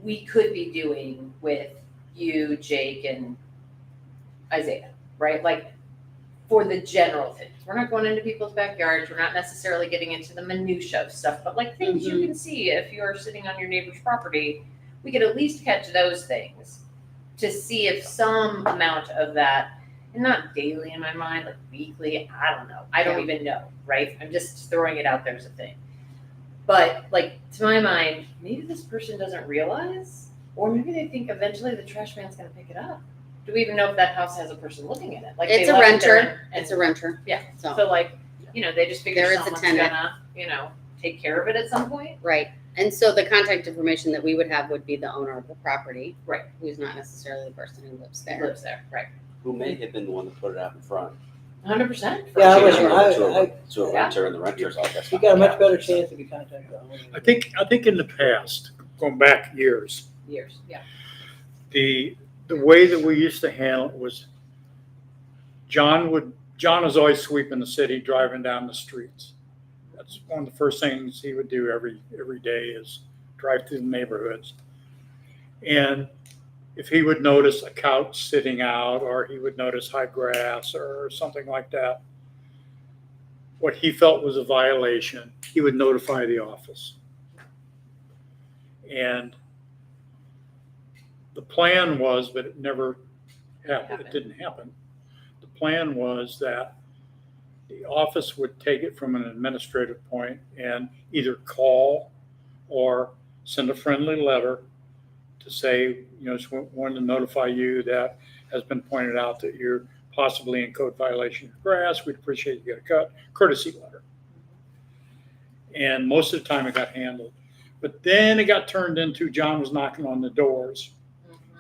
we could be doing with you, Jake, and Isaiah, right? Like for the general things. We're not going into people's backyards. We're not necessarily getting into the minutia of stuff, but like things you can see if you're sitting on your neighbor's property, we could at least catch those things to see if some amount of that, and not daily in my mind, like weekly, I don't know. I don't even know, right? I'm just throwing it out there as a thing. But like to my mind, maybe this person doesn't realize, or maybe they think eventually the trash man's gonna pick it up. Do we even know if that house has a person living in it? Like It's they a left it there renter. and- It's a renter. Yeah. So So like, they just figure There is a someone's tenant. gonna, take care of it at some point. right. And so the contact information that we would have would be the owner of the property. Right. Who's not necessarily the person who lives Who there. lives there, right? Who may have been the one that put it out in front. 100%. Yeah, I Changed was- it over to a- I- to a Yeah. renter and the renter's like, that's You not got a the much better cow. chance if you contact the owner. I think in the past, going back years, Years, yeah. the way that we used to handle it was John was always sweeping the city, driving down the streets. That's one of the first things he would do every day is drive through the neighborhoods. And if he would notice a couch sitting out, or he would notice high grass or something like that, what he felt was a violation, he would notify the office. And the plan was, but it never happened, it didn't happen. The plan was that the office would take it from an administrative point and either call or send a friendly letter to say, just wanted to notify you that has been pointed out that you're possibly in code violation of grass. We'd appreciate you get a courtesy letter. And most of the time it got handled. But then it got turned into John was knocking on the doors.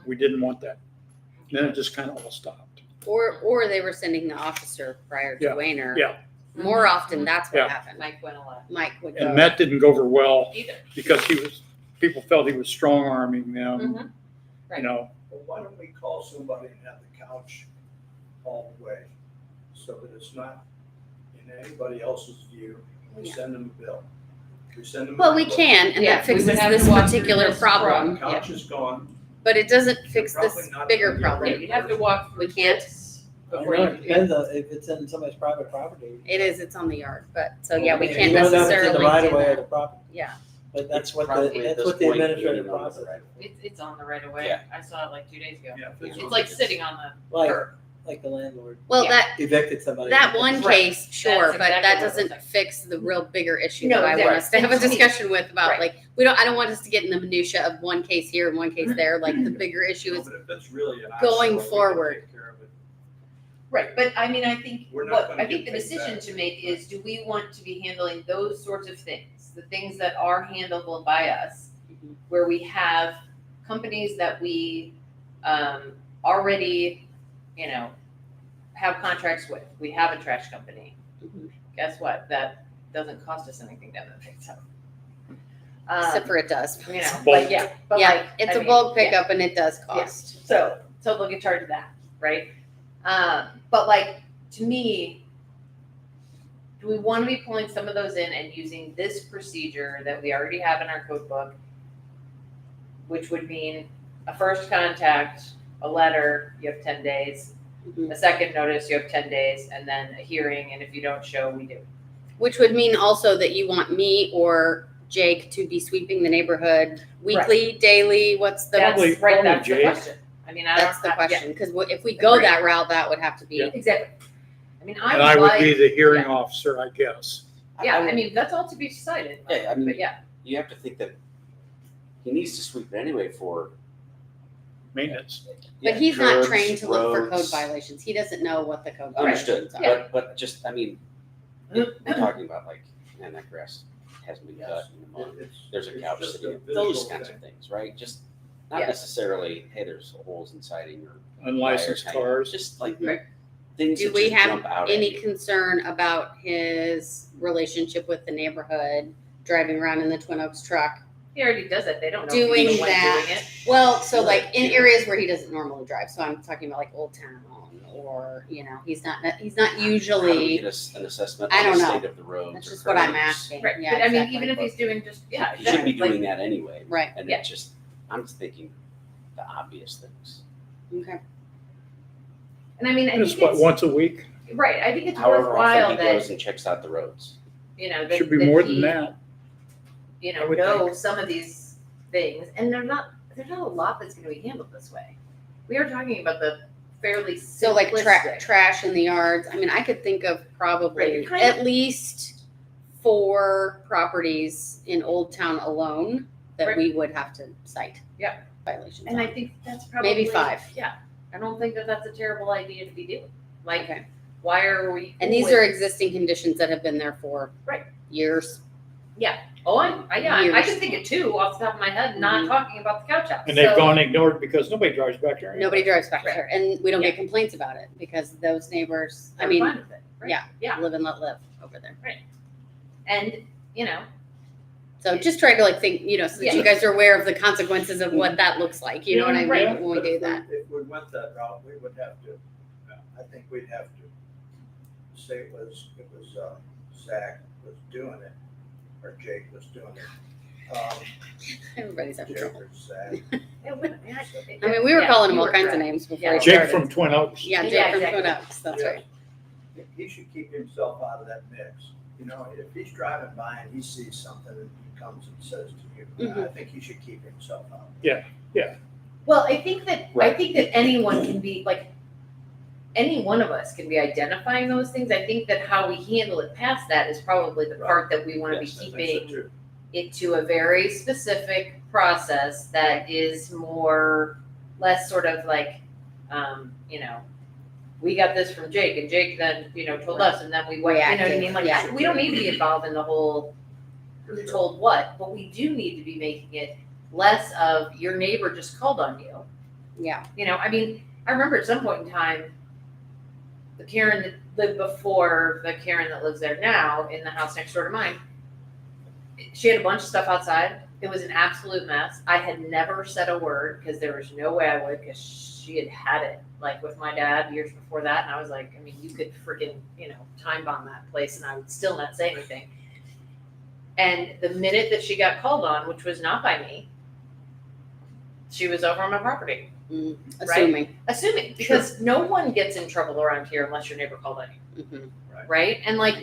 We didn't want that. Then it just kind of all stopped. Or they were sending the officer prior to Yeah. Wayner. Yeah. More often, that's what Yeah. happened. Mike went a lot. Mike would go. And that didn't go over well Either. because people felt he was strong arming them, Mhm. Right. Well, why don't we call somebody and have the couch all the way, so that it's not in anybody else's view, we Yeah. send them a bill. We send them. a Well, we bill. can, and Yeah, that we would fixes have to this walk through particular this problem, The couch is gone. but it doesn't fix They're this probably not bigger gonna get problem. Yeah, you'd have to walk through We can't. this I don't before know, you it depends on if it's in somebody's private property. It is, it's on the yard, but, so yeah, we You can't don't know if it's in necessarily the right of do way of that. the property, Yeah, but that's It's what probably at that's this what the point, administrative even on the process. right- It's on the right of way. Yeah. I saw it like 2 days ago. Yeah, if It's on- like sitting on the Like, curb. like the landlord well, Yeah. that, evicted somebody. that one Right. case, sure, That's but exactly that what it was doesn't like. fix the real bigger issue No, that I want exactly. us to have a It's me. discussion with about, Right. like, I don't want us to get in the minutia of one case here and one case there, like, the bigger issue No, is, but if it's really an going eyesore, we can forward. take care of it. Right, but I mean, I think We're not gonna I think get the paid decision back. to make is, do we want to be handling those sorts of things? The things that are handleable by us, Mhm. where we have companies that we already, have contracts with. We have a trash company. Mhm. Guess what? That doesn't cost us anything to have them picked up. except for it does. Bulk. But yeah, but Yeah, like, it's I a mean, bulk yeah. pickup and it does cost. So they'll get charged that, right? But like, to me, do we want to be pulling some of those in and using this procedure that we already have in our code book, which would mean a first contact, a letter, you have 10 days, Mhm. a second notice, you have 10 days, and then a hearing, and if you don't show, we do. Which would mean also that you want me or Jake to be sweeping the neighborhood weekly, daily, what's the, That's Probably- right, probably that's the Jake. question. I mean, I don't. that's the yeah, question, because if we go Agreed. that route, that would have to be. Yeah. Exactly. I mean, And I would be like, the hearing officer, I guess. yeah, I mean, that's all to be decided. Yeah, I mean, But yeah, you have to think that he needs to sweep it anyway for. Maintenance. But he's not curbs, trained to look for code roads. violations. He doesn't know what the code Understood, violations are. but just, I mean, we're talking about like, man, that grass hasn't been cut in a month. There's a couch It's just sitting, a those visual kinds thing. of things, right? Just not Yeah. necessarily, hey, there's holes in siding or. Unlicensed wires hanging. cars. Just like Right. things Do that we just have jump out at any you. concern about his relationship with the neighborhood, driving around in the Twin Oaks truck? he already does it. They don't know Doing if he's the one that. doing it. Well, so like in areas where he doesn't normally drive, so I'm talking about like Old Town, or, you know, he's not How do we usually, get an assessment I on the don't know. state of the roads? that's or just what I'm curbs? asking. Right, Yeah, but I mean, exactly. even if he's doing just, yeah, He should be exactly. doing that anyway. Right, And Yeah. it just, I'm just thinking the obvious things. okay. And I mean, I Just think what, it's, once a week? right, I think it's However worthwhile often he goes that, and checks out the roads. you know, that Should be that more he, than that. you I know, would know some of these things, and there's not a lot that's gonna be handled this way. We are talking about the fairly So like simplistic. trash in the yards, I mean, I could think of Right, probably you're kind of- at least 4 properties in Old Town alone that Right. we would have to cite. Yeah. Violations And I on. think that's probably. Maybe 5. Yeah, I don't think that that's a terrible idea to be doing. Like, Okay. why are we? And these are existing conditions that have been there for Right. years. Oh, yeah, I years. can think of 2 off the top of my head, not Mhm. talking about the couch house. And they've So- gone ignored because nobody drives back there. anyway. Nobody drives back Right. there, and we don't Yeah. get complaints about it because those neighbors, I They're mean, fine with it, right? yeah. Yeah, live and let live over there. and, you know, So just try to like think, you know, so that Yeah. you guys are aware of the consequences of what that looks like. You know what I mean? Right. When we But do if that. If we went that route, we would have to, I think we'd have to say it was Zach was doing it, or Jake was doing it. Everybody's having Jake trouble. or Zach. I mean, we were calling him you all were kinds of correct. names before Yeah. he Jake started. from Twin Oaks. Yeah, Jake Yeah, from exactly. Twin Oaks. That's Yeah. right. He should keep himself out of that mix. You know, if he's driving by and he sees something and he comes and says to you, I think he should keep himself out. Well, I think that Right. anyone can be like, any one of us can be identifying those things. I think that how we handle it past that is probably the part that we want to Yes, be I think so keeping too. it to a very specific process that is less sort of like, you know, we got this from Jake and Jake then, you know, told us and then we went, you know what I mean? Like, Reactive, we don't need to be involved in the whole who told what, but we do need to be making it less of your neighbor just called on you. Yeah. You know, I mean, I remember at some point in time, the Karen that lived before the Karen that lives there now in the house next door to mine, she had a bunch of stuff outside. It was an absolute mess. I had never said a word because there was no way I would, because she had had it like with my dad years before that. And I was like, I mean, you could freaking, you know, time bomb that place and I would still not say anything. And the minute that she got called on, which was not by me, she was over on my property. Assuming, because no one gets in trouble around here unless your neighbor called on you, Mhm. right? And like,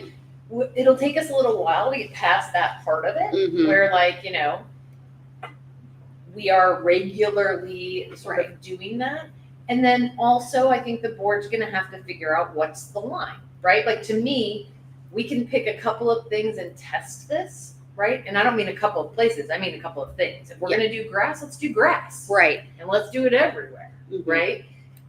it'll take us a little while to get past that part of it, Mhm. where like, you know, we are regularly sort of doing that. And then also, I think the board's gonna have to figure out what's the line, right? Like, to me, we can pick a couple of things and test this, right? And I don't mean a couple of places, I mean a couple of things. If we're gonna do grass, let's do grass. Right. And let's do it everywhere, Mhm. right?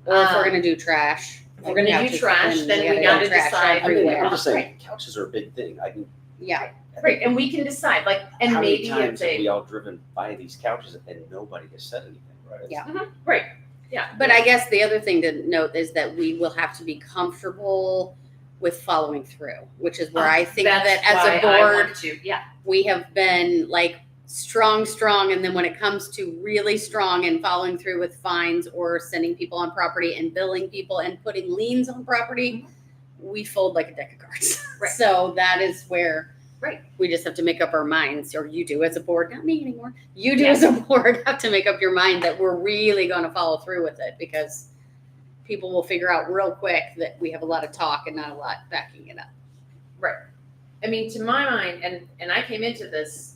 Or if we're Um, gonna do trash. If we're gonna do couches, trash, then we gotta gotta do trash decide. I mean, everywhere. I'm just saying, Right. couches are a big thing. I can. Yeah. Right, and we can decide, like, and How many maybe times it's have we a, all driven by these couches and nobody has said anything? Right. Yeah. right, yeah. But I guess the other thing to note is that we will have to be comfortable with following through, which is where I think That's that as a why I board, want to, yeah, we have been like strong, and then when it comes to really strong and following through with fines or sending people on property and billing people and putting liens on property, we fold like a deck of cards. Right. So that is where Right. we just have to make up our minds, or you do as a board, not me anymore. You do as a board have to make up your mind that we're really going to follow through with it, because people will figure out real quick that we have a lot of talk and not a lot backing it up. I mean, to my mind, and I came into this,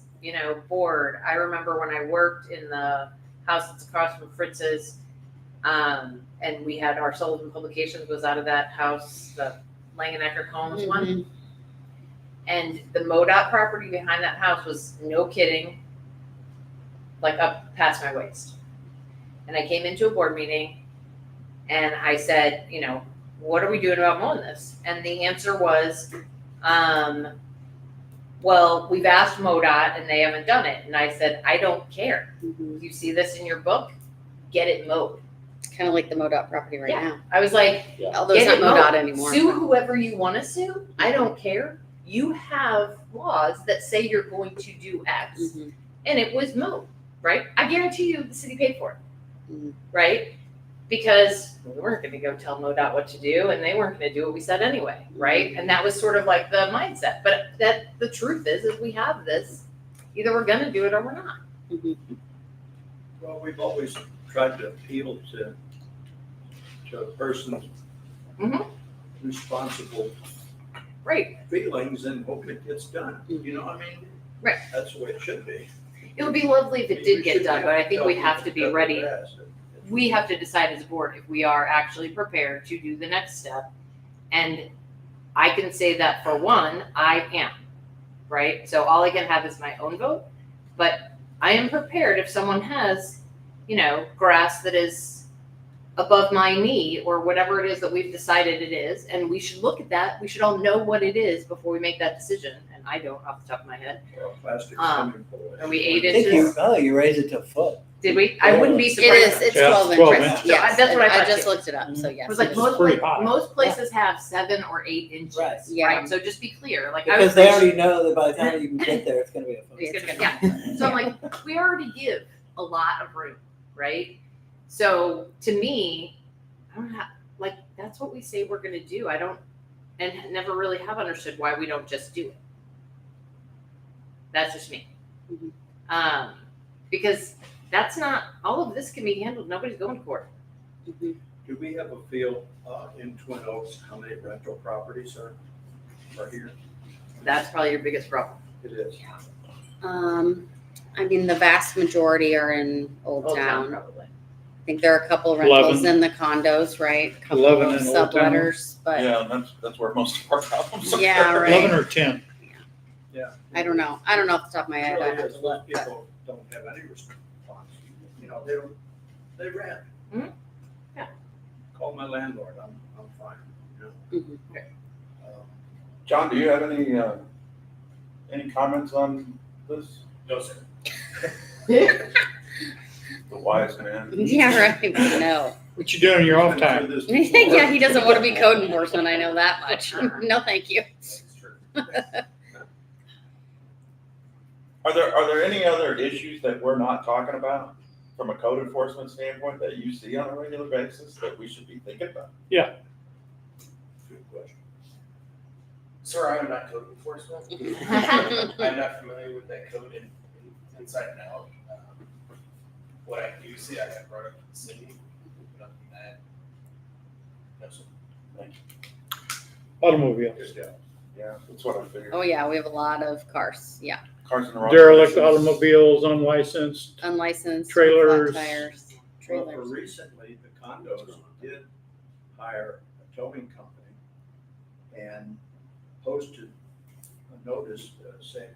board, I remember when I worked in the house that's across from Fritz's, and we had our Sullivan Publications was out of that house, the Langenecker Combs one. And the MoDOT property behind that house was, no kidding, like up past my waist. And I came into a board meeting and I said, what are we doing about mowing this? And the answer was, well, we've asked MoDOT and they haven't done it. And I said, I don't care. You see this in your book, get it mowed. Kind of like the MoDOT property right Yeah. now. I was like, Although it's not get it MoDOT mowed. anymore. Sue whoever you want to sue. I don't care. You have laws that say you're going to do X, Mhm. and it was mowed, right? I guarantee you the city paid for it, Mhm. right? Because we weren't going to go tell MoDOT what to do, and they weren't going to do what we said anyway, right? And that was sort of like the mindset. But the truth is we have this. Either we're going to do it or we're not. Well, we've always tried to appeal to a person's Mhm. responsible Right. feelings and hoping it gets done. You know what I mean? Right. That's the way it should be. It would be lovely if it did We get shouldn't done, but I think tell we have to people be cut the ready. grass. We have to decide as a board if we are actually prepared to do the next step. And I can say that for one, I am, right? So all I can have is my own vote, but I am prepared if someone has, grass that is above my knee or whatever it is that we've decided it is, and we should look at that. We should all know what it is before we make that decision. And I don't off the top of my head. Or a plastic Um, swimming pool. and we ate I it. think you raised it to a foot. Did we? I wouldn't be It surprised. is, it's Yeah, 12 12 inches. inches. Yes, That's what I I thought just too. looked it up, so yes. It was like it is. most, pretty high. most places have 7 or 8 inches, Right. Yeah. right? So just be clear, like I was Because they already know that by the time you can get there, it's gonna be a foot. It's gonna be- yeah. So I'm like, we already give a lot of room, right? So to me, I don't have, like, that's what we say we're gonna do. I don't, and never really have understood why we don't just do it. That's just me. Mhm. Mm-hmm. Because that's not, all of this can be handled, nobody's going to court. Mhm. Do we have a feel in Twin Oaks, how many rental properties are here? That's probably your biggest problem. It is. I mean, the vast majority are in Old Town. Probably. I think there are a couple rentals 11. in the condos, right? A couple 11 of in Old Town. subletters, but Yeah, that's where most of our problems are. Yeah, right. 11 or 10. Yeah. I don't know. I don't know off the top of my It head. I really have is. to Those look. but- people don't have any response. They rent. Mhm. Yeah. Call my landlord, I'm fine. Mhm. John, do you have any comments on this? No, sir. The wise man. Yeah, right. No. What you doing in your off time? Yeah, he doesn't want to be code enforcement. I know that much. No, thank you. That's true. Are there any other issues that we're not talking about from a code enforcement standpoint that you see on a regular basis that we should be thinking about? Good question. Sir, I am not code enforcement. I'm not familiar with that code inside and out. What I do see, I have brought up to the city. Nothing that. No, sir. Automobile. Yeah, that's what I figured. Oh, yeah, we have a lot of cars. Yeah. Cars in the wrong Derelict places. automobiles, unlicensed. Unlicensed. Trailers. Flat tires. Well, for Trailers. recently, the condos did hire a towing company and posted a notice saying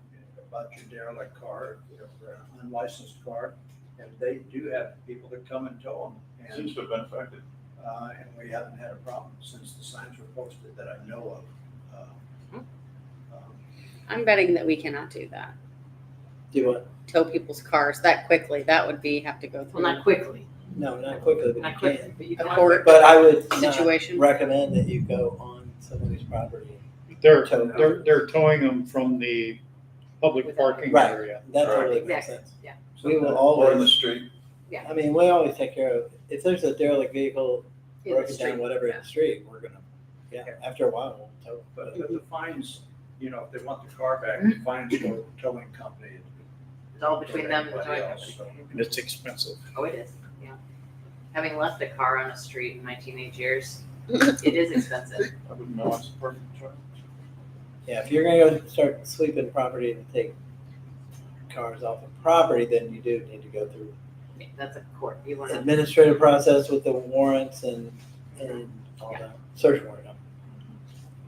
about your derelict car, or an unlicensed car, and they do have people that come and tow them. Seems to have been affected. And we haven't had a problem since the signs were posted that I know of. I'm betting that we cannot do that. Do what? Tow people's cars that quickly. That would have to go Well, through not quickly, No, not quickly, but not you quickly, can. but you a can. court But I would not situation. recommend that you go on somebody's property. They're towing them from the public parking Right. area. That Right. totally makes Exactly, sense. yeah. We will Or in the always, street. I mean, we always take care of, if there's a derelict vehicle In the broken street, down, whatever, in yeah. the street, we're gonna, after a while, we'll tow. But the fines, if they want the car back, the fines go to the towing company. It's all between them and the Anybody towing else, company. And it's expensive. Oh, it is, yeah. Having left a car on a street in my teenage years, it is expensive. I wouldn't know. It's a perfect choice. Yeah, if you're gonna go start sweeping property and take cars off of property, then you do need to go through That's a court, you wanna, administrative process with the warrants and all that, search warrant.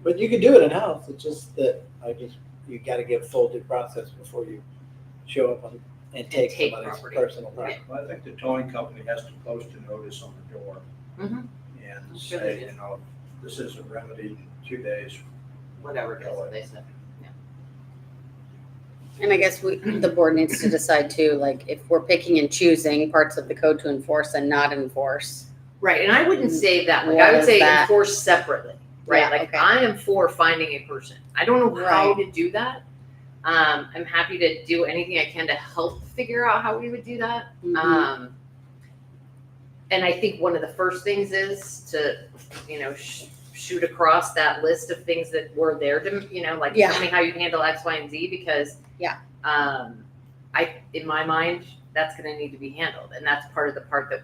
But you can do it in-house, it's just that you gotta give full due process before you show up and take take somebody's property. personal property. Well, I think the towing company has to post a notice on the door Mhm. and Sure they say, do. you know, this isn't remedied in 2 days. whatever it is that they said. And I guess the board needs to decide too, like if we're picking and choosing parts of the code to enforce and not enforce. Right, and I wouldn't say that, like, What I would is say that? enforce separately, right? Yeah, Like, okay. I am for finding a person. I don't know how Right. to do that. I'm happy to do anything I can to help figure out how we would do that. Mhm. And I think one of the first things is to, shoot across that list of things that were there to, like, Yeah. tell me how you handle X, Y, and Z, because Yeah. in my mind, that's gonna need to be handled, and that's part of the part that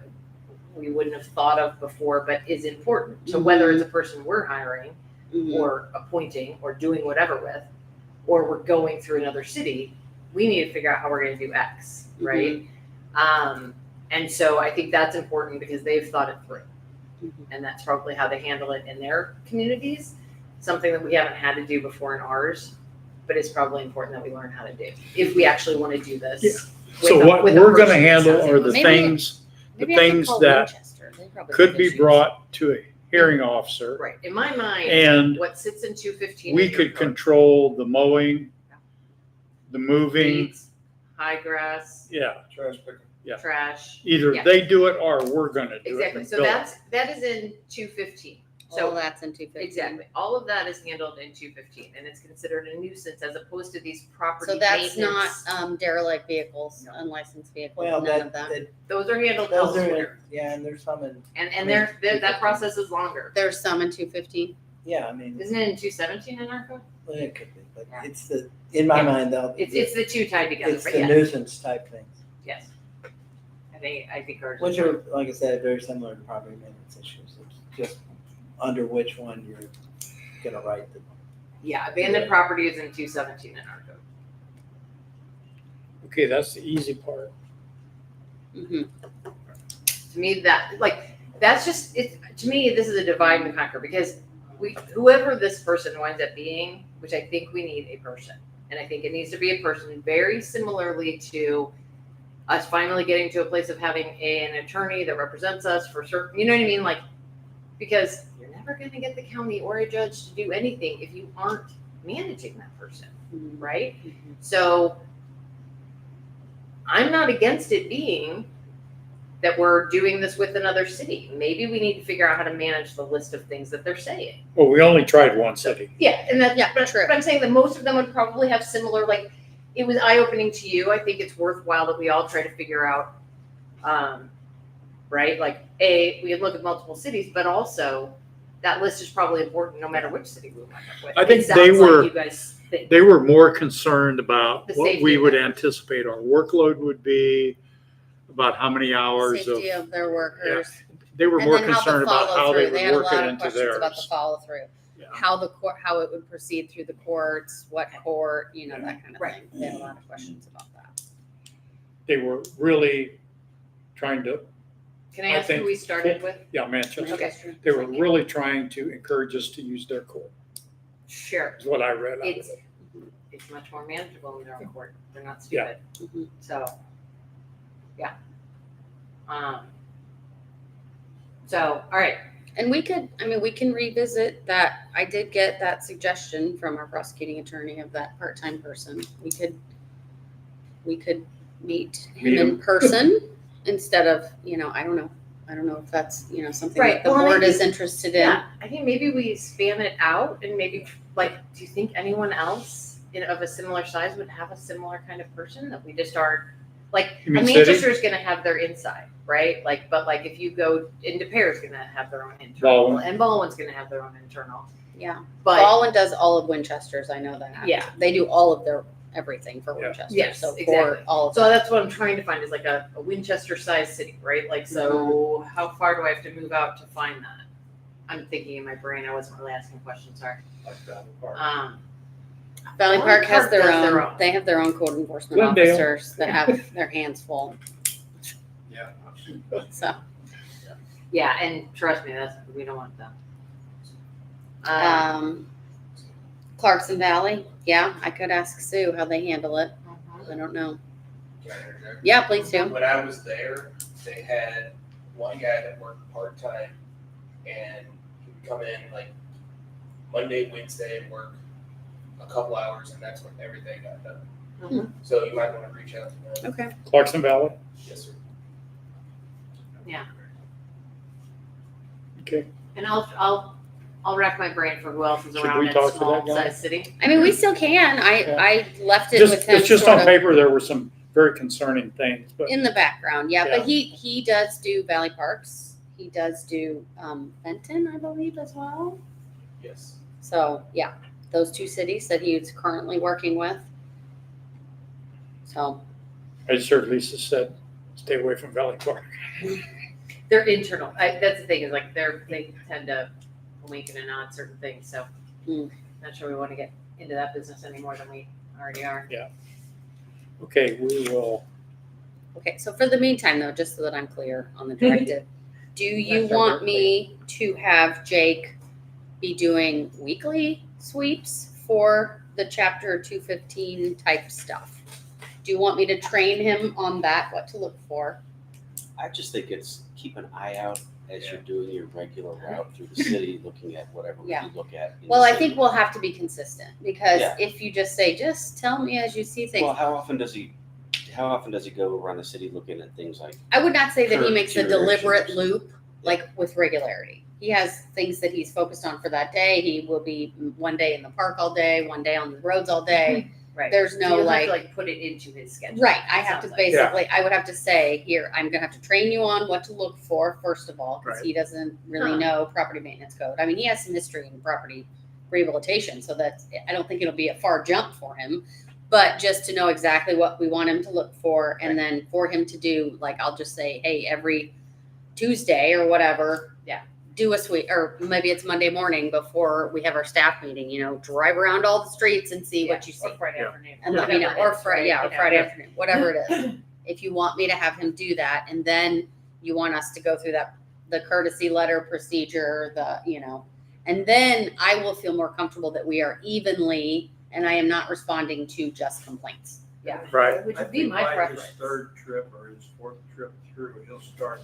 we wouldn't have thought of before, but is important. So whether it's a person we're hiring, Mhm. or appointing, or doing whatever with, or we're going through another city, we need to figure out how we're gonna do X, right? And so I think that's important because they've thought it through. Mhm. And that's probably how they handle it in their communities, something that we haven't had to do before in ours, but it's probably important that we learn how to do, if we actually wanna do this. Yeah. So with a- what with a we're gonna person that handle sounds are the like- Maybe- things Maybe I could things call that Winchester. They probably could have be issues. brought to a hearing officer, Right, in my mind, and what sits in 215 we is your could code. control the mowing, the moving, Weeds, high grass, yeah. Trash pickup. trash. Either Yeah. they do it or we're gonna do it. Exactly, and so bill it. that is in 215. All So that's in 215. exactly, all of that is handled in 215, and it's considered a nuisance as opposed to these property So that's not maintenance. derelict vehicles, No. unlicensed vehicles, Well, none of that. Those are handled those elsewhere, yeah, and there's some in, and that process is longer. There's some in 215. yeah, I mean, Isn't it in 217 in our code? well, it could be, but Yeah. it's in my Yeah. mind though. It's the two tied together, It's but the yes, nuisance type things, yes. I think ours is. which are, like I said, very similar to property maintenance issues. It's just under which one you're gonna write the. Yeah, abandoned property is in 217 in our code. Okay, that's the easy part. Mm-hmm. To me, that's just to me, this is a divide and conquer, because whoever this person winds up being, which I think we need a person, and I think it needs to be a person very similarly to us finally getting to a place of having an attorney that represents us for certain, you know what I mean? Like, because you're never going to get the county or a judge to do anything if you aren't managing that person, right? So I'm not against it being that we're doing this with another city. Maybe we need to figure out how to manage the list of things that they're saying. Well, we only tried one city. Yeah, and that's Yeah, but, true. but I'm saying that most of them would probably have similar, like, it was eye-opening to you. I think it's worthwhile that we all try to figure out, right? Like, we look at multiple cities, but also that list is probably important no matter which city we wind up with. I think It they sounds like were- you guys think. They were more concerned about The what safety we of would that. anticipate our workload would be, about how many hours of, Safety of their workers. they were And more then how the concerned about how follow-through. they They had would a work lot it of into questions about the theirs. follow-through. Yeah. How it would proceed through the courts, what court, that kind of Right. thing. They had a lot of questions about that. They were really trying to, Can I I ask who think- we started with? Manchester, Okay. they were really trying to encourage us to use their court, Sure. is what I read out of It's, it. it's much more manageable in their own court. They're not Yeah. stupid. Mhm. So, yeah. So, all right. And we can revisit that. I did get that suggestion from our prosecuting attorney of that part-time person. We could meet him Meet in him. person instead of, I don't know. I don't know if that's, something Right. that the Well, and I board is think- interested in. Yeah, I think maybe we span it out and maybe, like, do you think anyone else of a similar size would have a similar kind of person that we just aren't, like, You mean Manchester's gonna have their inside, right? Like, but like if you go into Pear's gonna have their own internal, Baldwin. and Baldwin's gonna have their own internal. Yeah. But Baldwin does all of Winchester's. I know that. Yeah. They do all of their everything for Yeah. Winchester. Yes, so for exactly. all of so that. that's what I'm trying to find is like a Winchester sized city, right? Like, so how far do I have to move out to find that? I'm thinking in my brain, I wasn't really asking questions, sorry. Like that part. Valley Valley Park has Park their does their own, own. they have their own code enforcement Glendale. officers that have their hands full, Yeah. I've seen so. Yeah, and trust me, we don't want them. Clarkson Valley, yeah, I could ask Sue how they handle it. I don't know. Can I interject? Yeah, please do. When I was there, they had one guy that worked part-time and he would come in like Monday, Wednesday and work a couple hours and that's when everything got done. Mhm. So you might want to reach out to them. Okay. Clarkson Valley, Yes, sir. okay. And I'll rack my brain for who else is Should around we in talk to small that guy? size city. I mean, we still can. Yeah. I left it with Just, him it's just sort on of paper, there were some very concerning things, but in the background, yeah. Yeah. But he does do Valley Parks. He does do Fenton, I believe, as well. Yes. So yeah, those two cities that he's currently working with. So I just heard Lisa said, stay away from Valley Park. They're internal. That's the thing is like they tend to wink and nod certain things. So not sure we want to get into that business any more than we already are. Okay, we will, okay. So for the meantime, though, just so that I'm clear on the directive, do you That's our want work me to have Jake be doing weekly sweeps for the chapter 215 type stuff? Do you want me to train him on that, what to look for? I just think it's keep an eye out as you're doing your regular route through the city, looking at whatever Yeah. you look at. in the Well, I city. think we'll have to be consistent because Yeah. if you just say, just tell me as you see things, Well, how often does he go around the city looking at things like? I would not say that he curb makes a deterioration deliberate or loop like with regularity. He has things that he's focused on for that day. He will be one day in the park all day, one day on the roads all day. Right. There's So no you'll have like, to like put it into his schedule. right. I have to Sounds like. basically, I would have to say, here, I'm gonna have to train you on what to look for, first of all, because Right. he doesn't really Huh. know property maintenance code. I mean, he has some history in property rehabilitation, so that's, I don't think it'll be a far jump for him. But just to know exactly what we want him to look for, and then for him to do, like, I'll just say, hey, every Tuesday or whatever, Yeah. do a sweep, or maybe it's Monday morning before we have our staff meeting, drive around all the streets and see what you see. Or Friday Yeah. afternoon. And let me know, Whatever it or is, Friday, right? or Friday afternoon, whatever it is. If you want me to have him do that, and then you want us to go through the courtesy letter procedure, and then I will feel more comfortable that we are evenly, and I am not responding to just complaints. Yeah. right, Which I would be think my by preference. his third trip or his fourth trip through, he'll start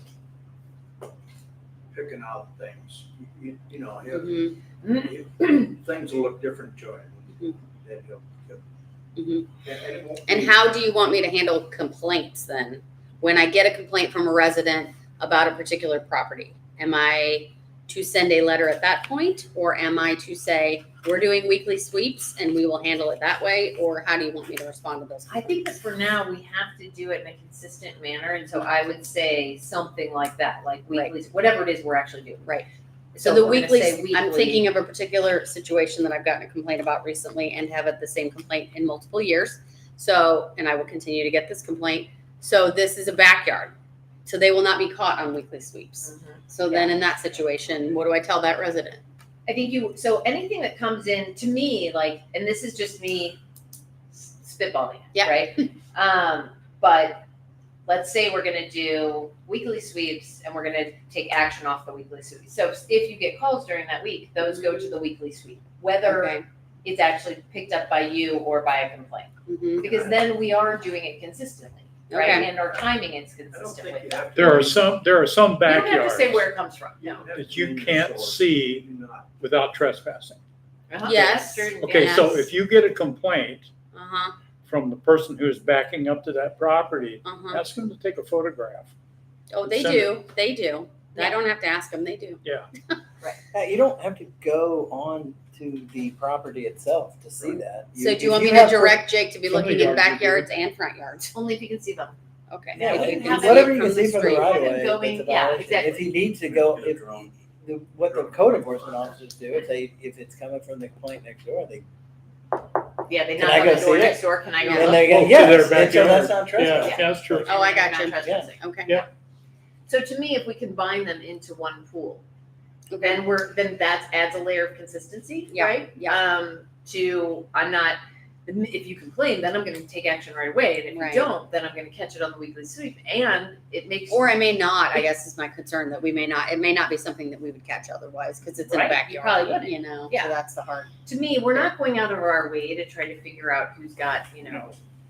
picking out things. He'll, things will look different to him. Mhm. Then he'll, Mhm. and it won't And be- how do you want me to handle complaints then? When I get a complaint from a resident about a particular property, am I to send a letter at that point? Or am I to say, we're doing weekly sweeps and we will handle it that way? Or how do you want me to respond to those? I think that for now, we have to do it in a consistent manner, and so I would say something like that, like Right. weekly, whatever it is we're actually doing. Right. So the if we're gonna weekly, say I'm thinking of a particular situation that I've gotten a complaint about recently and have had the same complaint in multiple years. So, and I will continue to get this complaint. So this is a backyard. So they will not be caught on weekly sweeps. So then in that situation, what do I tell that resident? I think so anything that comes in, to me, like, and this is just me spitballing, Yeah. right? But let's say we're gonna do weekly sweeps and we're gonna take action off the weekly sweep. So if you get calls during that week, those go to the weekly sweep, whether Okay. it's actually picked up by you or by a complaint. Mhm. Because then we are doing it consistently, right? Okay. And our timing is I don't consistent think with you that. have to. there are some You don't have to backyards say where it comes from, no. have to that you name the can't source. see Do not. without trespassing. Yes. That's true, Okay, yeah. so Yes. if you get a complaint Uh-huh, from the person who's backing up to that property, uh-huh. ask them to take a photograph. Oh, they Send do. They do. I Yeah. don't have to ask them. They do. You don't have to go on to the property itself to see that. So do you if want me to have per- direct Jake to be Some of the looking in yards are backyards and front yards? Only if you can see them. Okay. Yeah, If you if- can see whatever it you can from the see from the street. right of Have him way, going- that's a yeah, violation. exactly. If he needs to go, what the code enforcement officers do, if it's coming from the complaint next door, they, Yeah, they Can knock I on go the door see it? next door, can I go Yeah. look? and they go, Oh, to yes, their and so backyard. that's not trespassing. Yeah, that's true. Oh, I And got they're you. not trespassing. Okay. Yeah. So to me, if we combine them into one pool, then that adds a layer of consistency, Yeah, right? yeah. If you complain, then I'm gonna take action right away, and if Right. you don't, then I'm gonna catch it on the weekly sweep, and it makes. Or I may not, I guess is my concern, that it may not be something that we would catch otherwise, because it's in Right, the you backyard, probably wouldn't. you know, Yeah. so that's the hard. To me, we're not going out of our way to try to figure out who's got,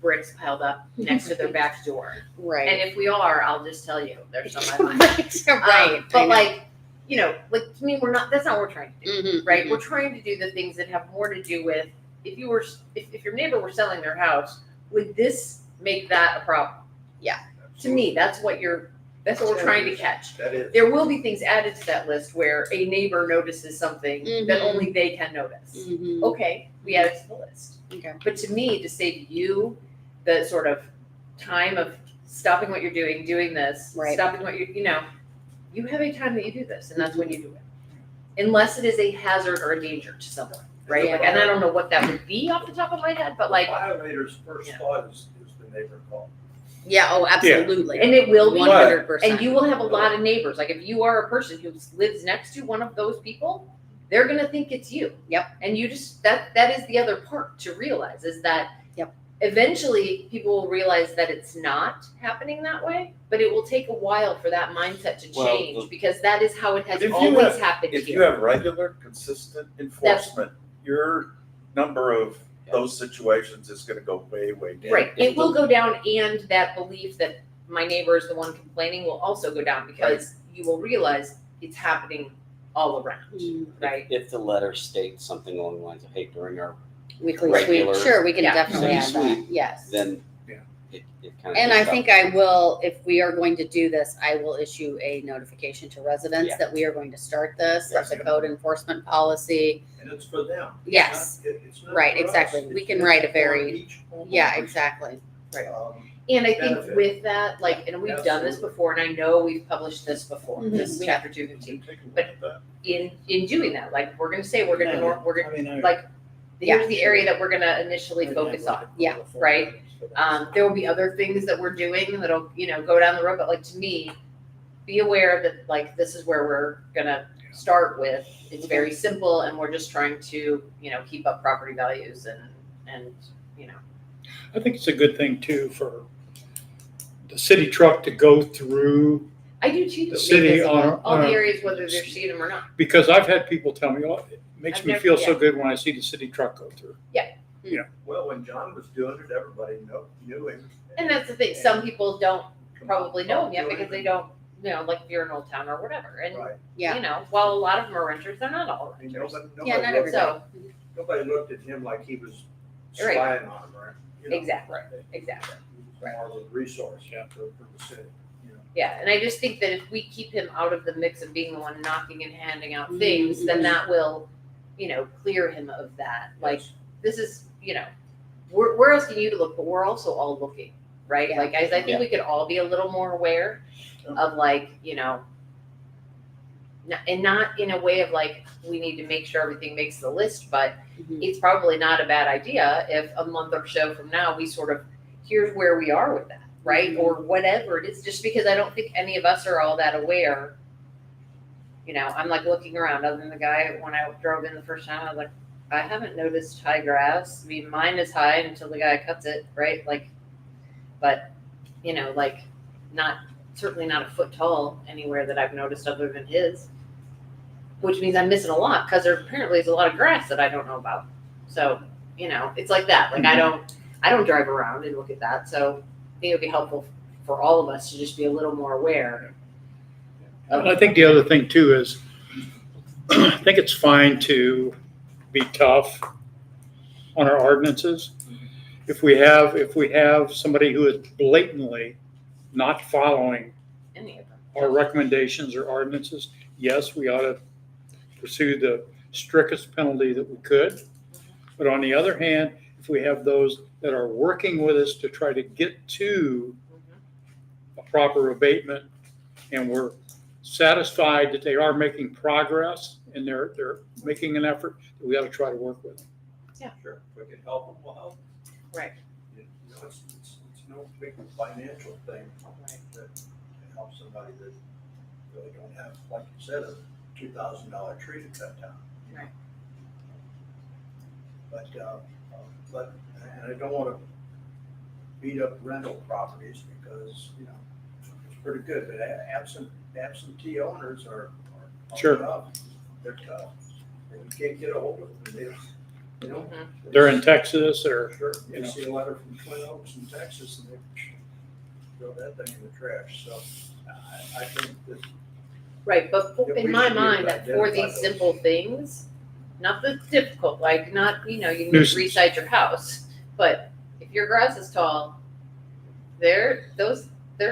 bricks piled up next to their back door. Right. And if we are, I'll just tell you, there's some I might. Right. But like to me, that's not what we're trying to do, Mhm, right? mhm. We're trying to do the things that have more to do with, if your neighbor were selling their house, would this make that a problem? Yeah. To me, that's what we're trying to catch. That is. There will be things added to that list where a neighbor notices something that Mhm. only they can notice. Mhm. Okay, we add it to the list. Okay. But to me, to save you the sort of time of stopping what you're doing this, Right. stopping what you have a time that you do this, and that's when you do it. Unless it is a hazard or a danger to someone, right? Yeah. Like, and I don't know what that would be off the top of my head, but like, Violators first Yeah. thought is the neighbor call. Yeah, oh, absolutely. and it will be, 100%. and you will have a lot of neighbors. Like, if you are a person who lives next to one of those people, they're gonna think it's you. Yep. And you just that is the other part to realize, is that Yep. eventually people will realize that it's not happening that way, but it will take a while for that mindset to Well, change, because that is how it has But if you always have- happened If you here. have regular, consistent enforcement, your number of those situations is gonna go way, way down. Right, it will go down, and that belief that my neighbor is the one complaining will also go down, because you will realize it's happening all around, Mm. right? If the letter states something along the lines of, hey, during our, Weekly Regular sweep, sure, we can Yeah. definitely add City that, sweep, yes. then Yeah. it kind of. And I think I will, if we are going to do this, I will issue a notification to residents Yeah. that we are going to start this, Yes. that's a code enforcement policy. And it's for them. Yes. It's not Right, for us. exactly. We It's can for write a very- each homeowner. Yeah, exactly. And I think Benefit. with that, like, and we've done this before, and I know we've published this before, this is Mhm. chapter 215. Take a look But- at that. In doing that, like, we're gonna say, we're gonna, I like, Yeah. here's the area that we're gonna initially focus on. Yeah. Right. There will be other things that we're doing that'll, go down the road, but like, to me, be aware that, like, this is where we're gonna start with. It's very simple, and we're just trying to, keep up property values and, I think it's a good thing too for the city truck to go through, I do too. The city because on all a- the areas, whether they're seeing them or not. because I've had people tell me, oh, it makes I've me never- feel so yeah. good when I see the city truck go through. Well, when John was doing it, everybody knew him. And that's the thing, some people don't probably know them yet because they don't, like if you're in Old Town or whatever. And, Right. Yeah. while a lot of them are renters, they're not all I mean, renters. Yeah, not everybody. So, Nobody looked at him like he was Right. spying on him, right? exactly, exactly. He was more of a resource for the city, Yeah, and I just think that if we keep him out of the mix of being the one knocking and handing out things, then that will, clear him of that. Like, this is, we're asking you to look, but we're also all looking, right? Yeah. Like, I think we could all be a little more aware of, like, and not in a way of like, we need to make sure everything makes the list, but Mhm. it's probably not a bad idea if a month or so from now, we sort of, here's where we are with that, right? Mhm. Or whatever it is, just because I don't think any of us are all that aware. I'm like looking around, other than the guy, when I drove in the first time, I was like, I haven't noticed high grass. I mean, mine is high until the guy cuts it, right? Like, but, like, certainly not a foot tall anywhere that I've noticed other than his. Which means I'm missing a lot, because there apparently is a lot of grass that I don't know about. So, it's like that. Like, I don't drive around and look at that. So I think it would be helpful for all of us to just be a little more aware. And I think the other thing too is, I think it's fine to be tough on our ordinances. If we have somebody who is blatantly not following Any of them. our recommendations or ordinances, yes, we ought to pursue the strictest penalty that we could. But on the other hand, if we have those that are working with us to try to get to a proper abatement, and we're satisfied that they are making progress and they're making an effort, we got to try to work with them. Sure, if we can help them, we'll help. Right. It's no big financial thing that can help somebody that really don't have, like you said, $2,000 tree to cut down. Right. But, and I don't wanna beat up rental properties because, you know, it's pretty good, but absentee owners are Sure. tough. They're tough. And you can't get a hold of them. They don't. They're in Texas or, Sure, you you know. see a letter from Twin Oaks in Texas and they throw that thing in the trash, so I think that. Right, but Yeah, in we my should be able mind, to that for identify these those. simple things, not the difficult, like not, you know, you need to Nuisance. reside your house, but if your grass is tall, they're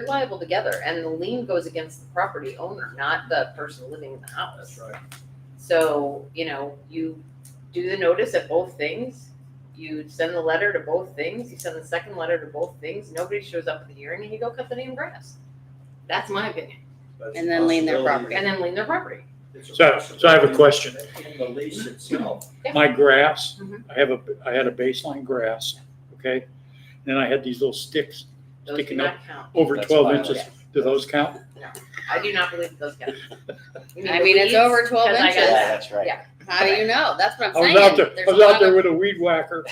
liable together, and the lien goes against the property owner, not the person living in the house. That's right. So, you know, you do the notice at both things, you send the letter to both things, you send the second letter to both things, nobody shows up at the hearing, and you go cut the damn grass. That's my opinion, But And then lien their possibility property. and then lien their property. it's a So I have a possibility question. In the lease itself. my grass, Mhm. I had a baseline grass, okay? Then I had these little sticks Those do sticking up not count. over That's 12 fine. inches. Do those count? I do not believe those count. You I need mean, the it's weeds, over 12 'cause I inches. got- Yeah, that's right. Yeah. How do you know? That's what I'm I was saying. out there, There's I was a out lot there of- with a weed whacker.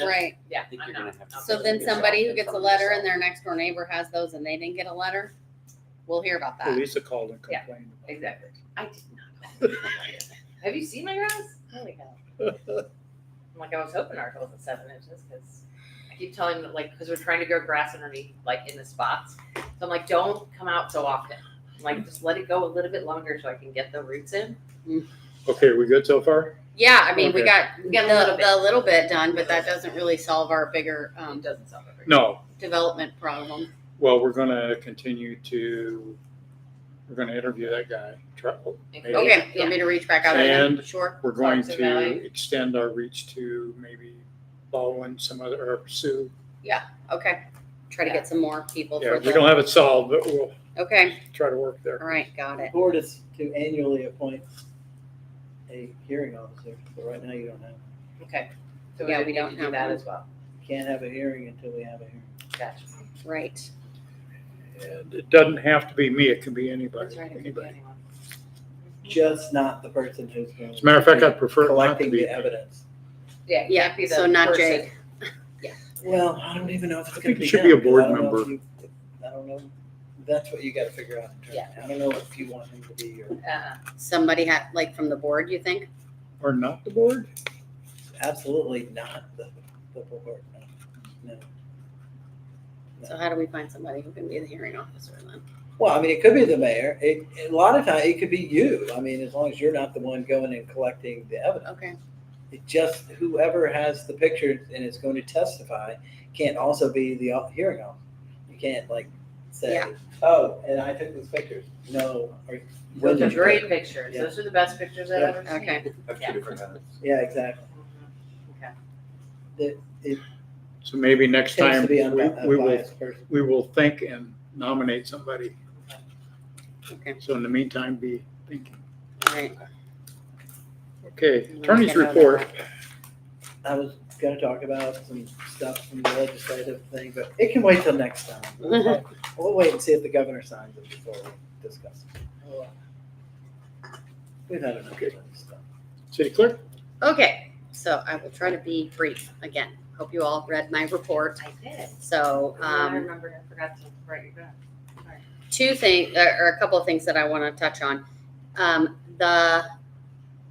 Right. Yeah, I think I'm you're gonna not. have to. So then somebody who gets a letter and their next door neighbor has those and they didn't get a letter, we'll hear about that. Lisa called and Yeah, complained. about it. Exactly. I did not know. Have you seen my grass? Holy hell. I'm like, I was hoping ours wasn't 7 inches, because I keep telling them, like, because we're trying to grow grass underneath, like, in the spots. So I'm like, don't come out so often. I'm like, just let it go a little bit longer so I can get the roots in. Okay, we good so far? Yeah, I mean, we Okay. got We got a little bit. the little bit done, but that doesn't really solve our bigger It doesn't sound very. No. development problem. Well, we're gonna continue we're gonna interview that guy. Okay, you want me to reach back out to them? And- Sure. We're going Clarkson to Valley. extend our reach to maybe Baldwin, some other, or Sioux. Okay. Try to get some more people Yeah, for we don't the, have it solved, but we'll okay, try to work there. all right, got The it. board is to annually appoint a hearing officer, but right now you don't have. Okay. So Yeah, we we need don't to do have that one. as well. Can't have a hearing until we have a hearing. Gotcha. Right. And it doesn't have to be me, it can be anybody, That's right. It could be anybody. anyone. Just not the person who's going. As a matter of fact, I'd prefer it not to Collecting be. the evidence. Yeah, it Yeah, can't be the so not person. Jake. Well, I don't even know if it's I gonna think be it should be him, a board 'cause I don't know member. if you- I don't know. That's what you gotta figure out. I don't know if you want him to be or. Somebody had, like, from the board, you think? Or not the board? Absolutely not the board, no. So how do we find somebody who can be the hearing officer then? Well, I mean, it could be the mayor. A lot of times, it could be you. I mean, as long as you're not the one going and collecting the evidence. Okay, It just, whoever has the pictures and is going to testify can't also be the hearing officer. You can't like say, Yeah. oh, and I took these pictures. No. Or, when Those are did you great take- pictures. Yeah. Those are the best pictures I've Yeah. ever seen. okay. Have Yeah. two different heads. Yeah, exactly. Okay. It So maybe next tends time to be we will, unbiased person. we will think and nominate somebody. Okay. So in the meantime, be thinking. All right. Okay, And then attorney's we can have report. I was gonna talk about some stuff from the legislative thing, but it can wait till next time. We'll wait and see if the governor signs it before we discuss it. We've had enough of this stuff. City clerk? Okay, so I will try to be brief again. Hope you all read my report. I did. So, I remembered, I forgot to write you back. two things, or a couple of things that I want to touch on.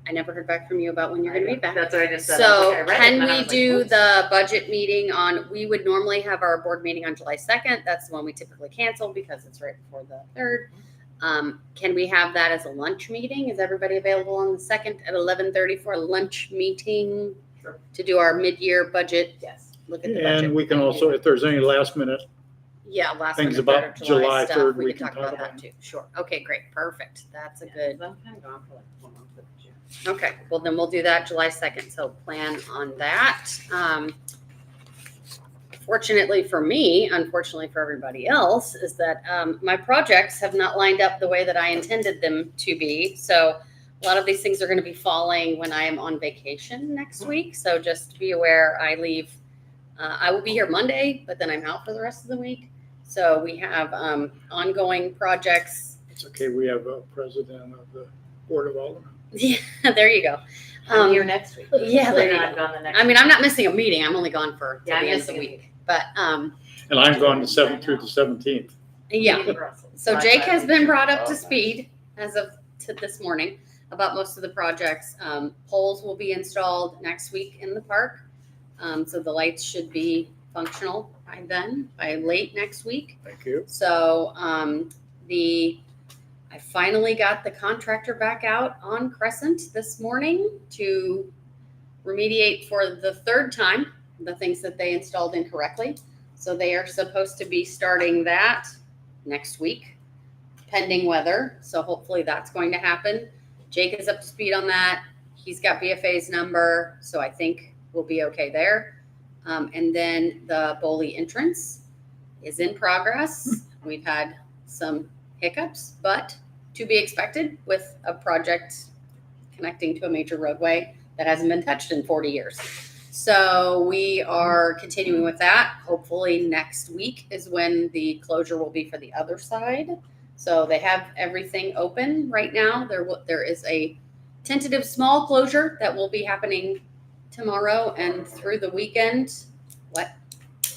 I never heard back from you about when you're going to be back. That's what I just said. I was So like, I read it, can and then I we was like, do "Oops." the budget meeting we would normally have our board meeting on July 2nd. That's the one we typically cancel because it's right before the 3rd. Can we have that as a lunch meeting? Is everybody available on the 2nd at 11:30 for a lunch meeting? Sure. To do our mid-year budget, Yes. look at the budget. And we can also, if there's any last minute, Yeah, last things minute about better July stuff, 3rd, we can talk about that too. Sure. Okay, great. Perfect. That's a good. I'm kind of gone for like 1 month of June. Okay, well then we'll do that July 2nd, so plan on that. Fortunately for me, unfortunately for everybody else, is that my projects have not lined up the way that I intended them to be. So a lot of these things are going to be falling when I am on vacation next week. So just be aware, I leave, I will be here Monday, but then I'm out for the rest of the week. So we have ongoing projects. it's okay, we have a president of the Board of Aldermen. Yeah, there you go. I'm here next week. yeah, there you I'm go. gone the next. I mean, I'm not missing a meeting. I'm only gone for till Yeah, I'm the end of the missing a week. But And I'm going the 7th through the 17th. yeah. So Last Jake time has we been did. brought up Oh, to nice. speed as of this morning about most of the projects. Poles will be installed next week in the park. So the lights should be functional by then, by late next week. Thank you. So I finally got the contractor back out on Crescent this morning to remediate for the third time the things that they installed incorrectly. So they are supposed to be starting that next week, pending weather. So hopefully that's going to happen. Jake is up to speed on that. He's got BFA's number, so I think we'll be okay there. And then the Boley entrance is in progress. We've had some hiccups, but to be expected with a project connecting to a major roadway that hasn't been touched in 40 years. So we are continuing with that. Hopefully next week is when the closure will be for the other side. So they have everything open right now. There is a tentative small closure that will be happening tomorrow and through the weekend. What?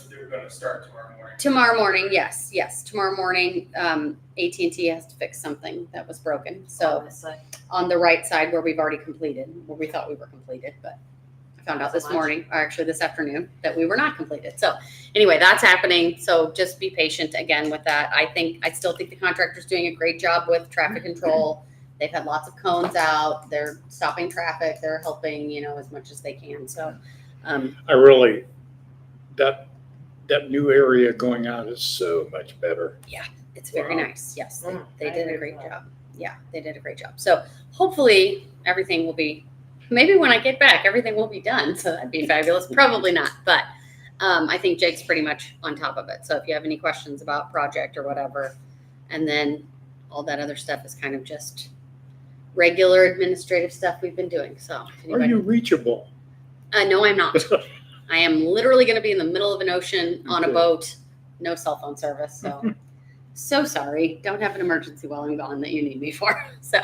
They're gonna start tomorrow morning. Tomorrow morning, yes. Tomorrow morning, AT&T has to fix something that was broken. So on the right side where we've already completed, where we thought we were completed, but I found out this morning, or actually this afternoon, that we were not completed. So anyway, that's happening. So just be patient again with that. I still think the contractor's doing a great job with traffic control. They've had lots of cones out. They're stopping traffic. They're helping, as much as they can. So, I really, that new area going out is so much better. it's very Wow. nice. Yes, Mm, they I did a agree great with that. job. Yeah, they did a great job. So hopefully everything will be, maybe when I get back, everything will be done. So that'd be fabulous. Probably not, but I think Jake's pretty much on top of it. So if you have any questions about project or whatever, and then all that other stuff is kind of just regular administrative stuff we've been doing. So if Are you reachable? no, I'm not. I am literally going to be in the middle of an ocean on a Okay. boat, no cell phone service. So, so sorry. Don't have an emergency while I'm gone that you need me for. So,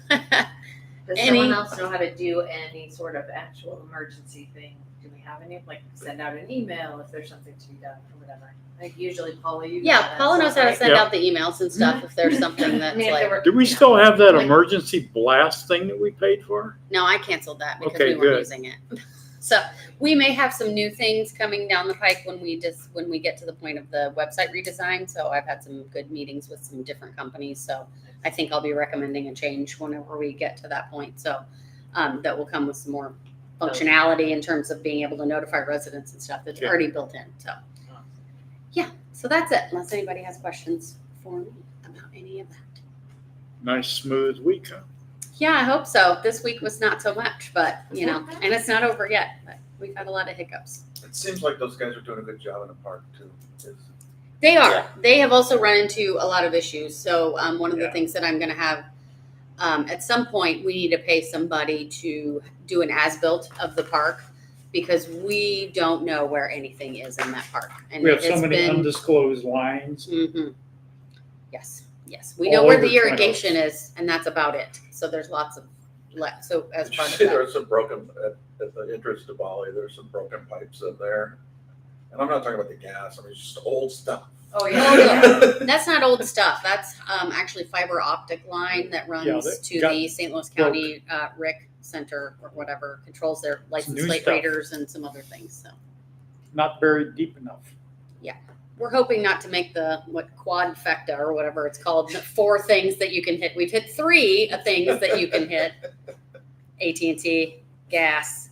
Does Any- someone else know how to do any sort of actual emergency thing? Do we have any, like send out an email if there's something to be done or whatever? Like usually Paula, you. yeah, Paula knows how to send Yeah. out the emails and stuff if there's something that's I mean, if there like, were. Do we you know, still have that like- emergency blast thing that we paid for? no, I canceled that because Okay, we weren't good. using it. So we may have some new things coming down the pike when we get to the point of the website redesign. So I've had some good meetings with some different companies. So I think I'll be recommending a change whenever we get to that point. So that will come with some more functionality in terms of being able to notify residents and stuff that's Okay. already built in. So yeah, so that's it. Unless anybody has questions for me about any of that. Nice smooth week, huh? Yeah, I hope so. This week was not so much, but and it's not over yet. But we've had a lot of hiccups. It seems like those guys are doing a good job in the park too. They are. Yeah. They have also run into a lot of issues. So one of the Yeah. things that I'm going to have at some point, we need to pay somebody to do an as-built of the park because we don't know where anything is in that park. And We have it has so many been. undisclosed lines. Yes, we All know where over the irrigation Twin is, and that's about it. So there's lots of so as Did you part of see that. there's some broken, at the entrance to Bali, there's some broken pipes in there? And I'm not talking about the gas, I mean, it's just old stuff. Oh, Oh, yeah. That's not old stuff. That's actually fiber optic line that runs that to got the St. Louis County RIC Center or whatever, controls their license new plate stuff. readers and some other things. So Not buried deep enough. we're hoping not to make the quadfecta or whatever it's called, the 4 things that you can hit. We've hit 3 things that you can hit: AT&T, gas,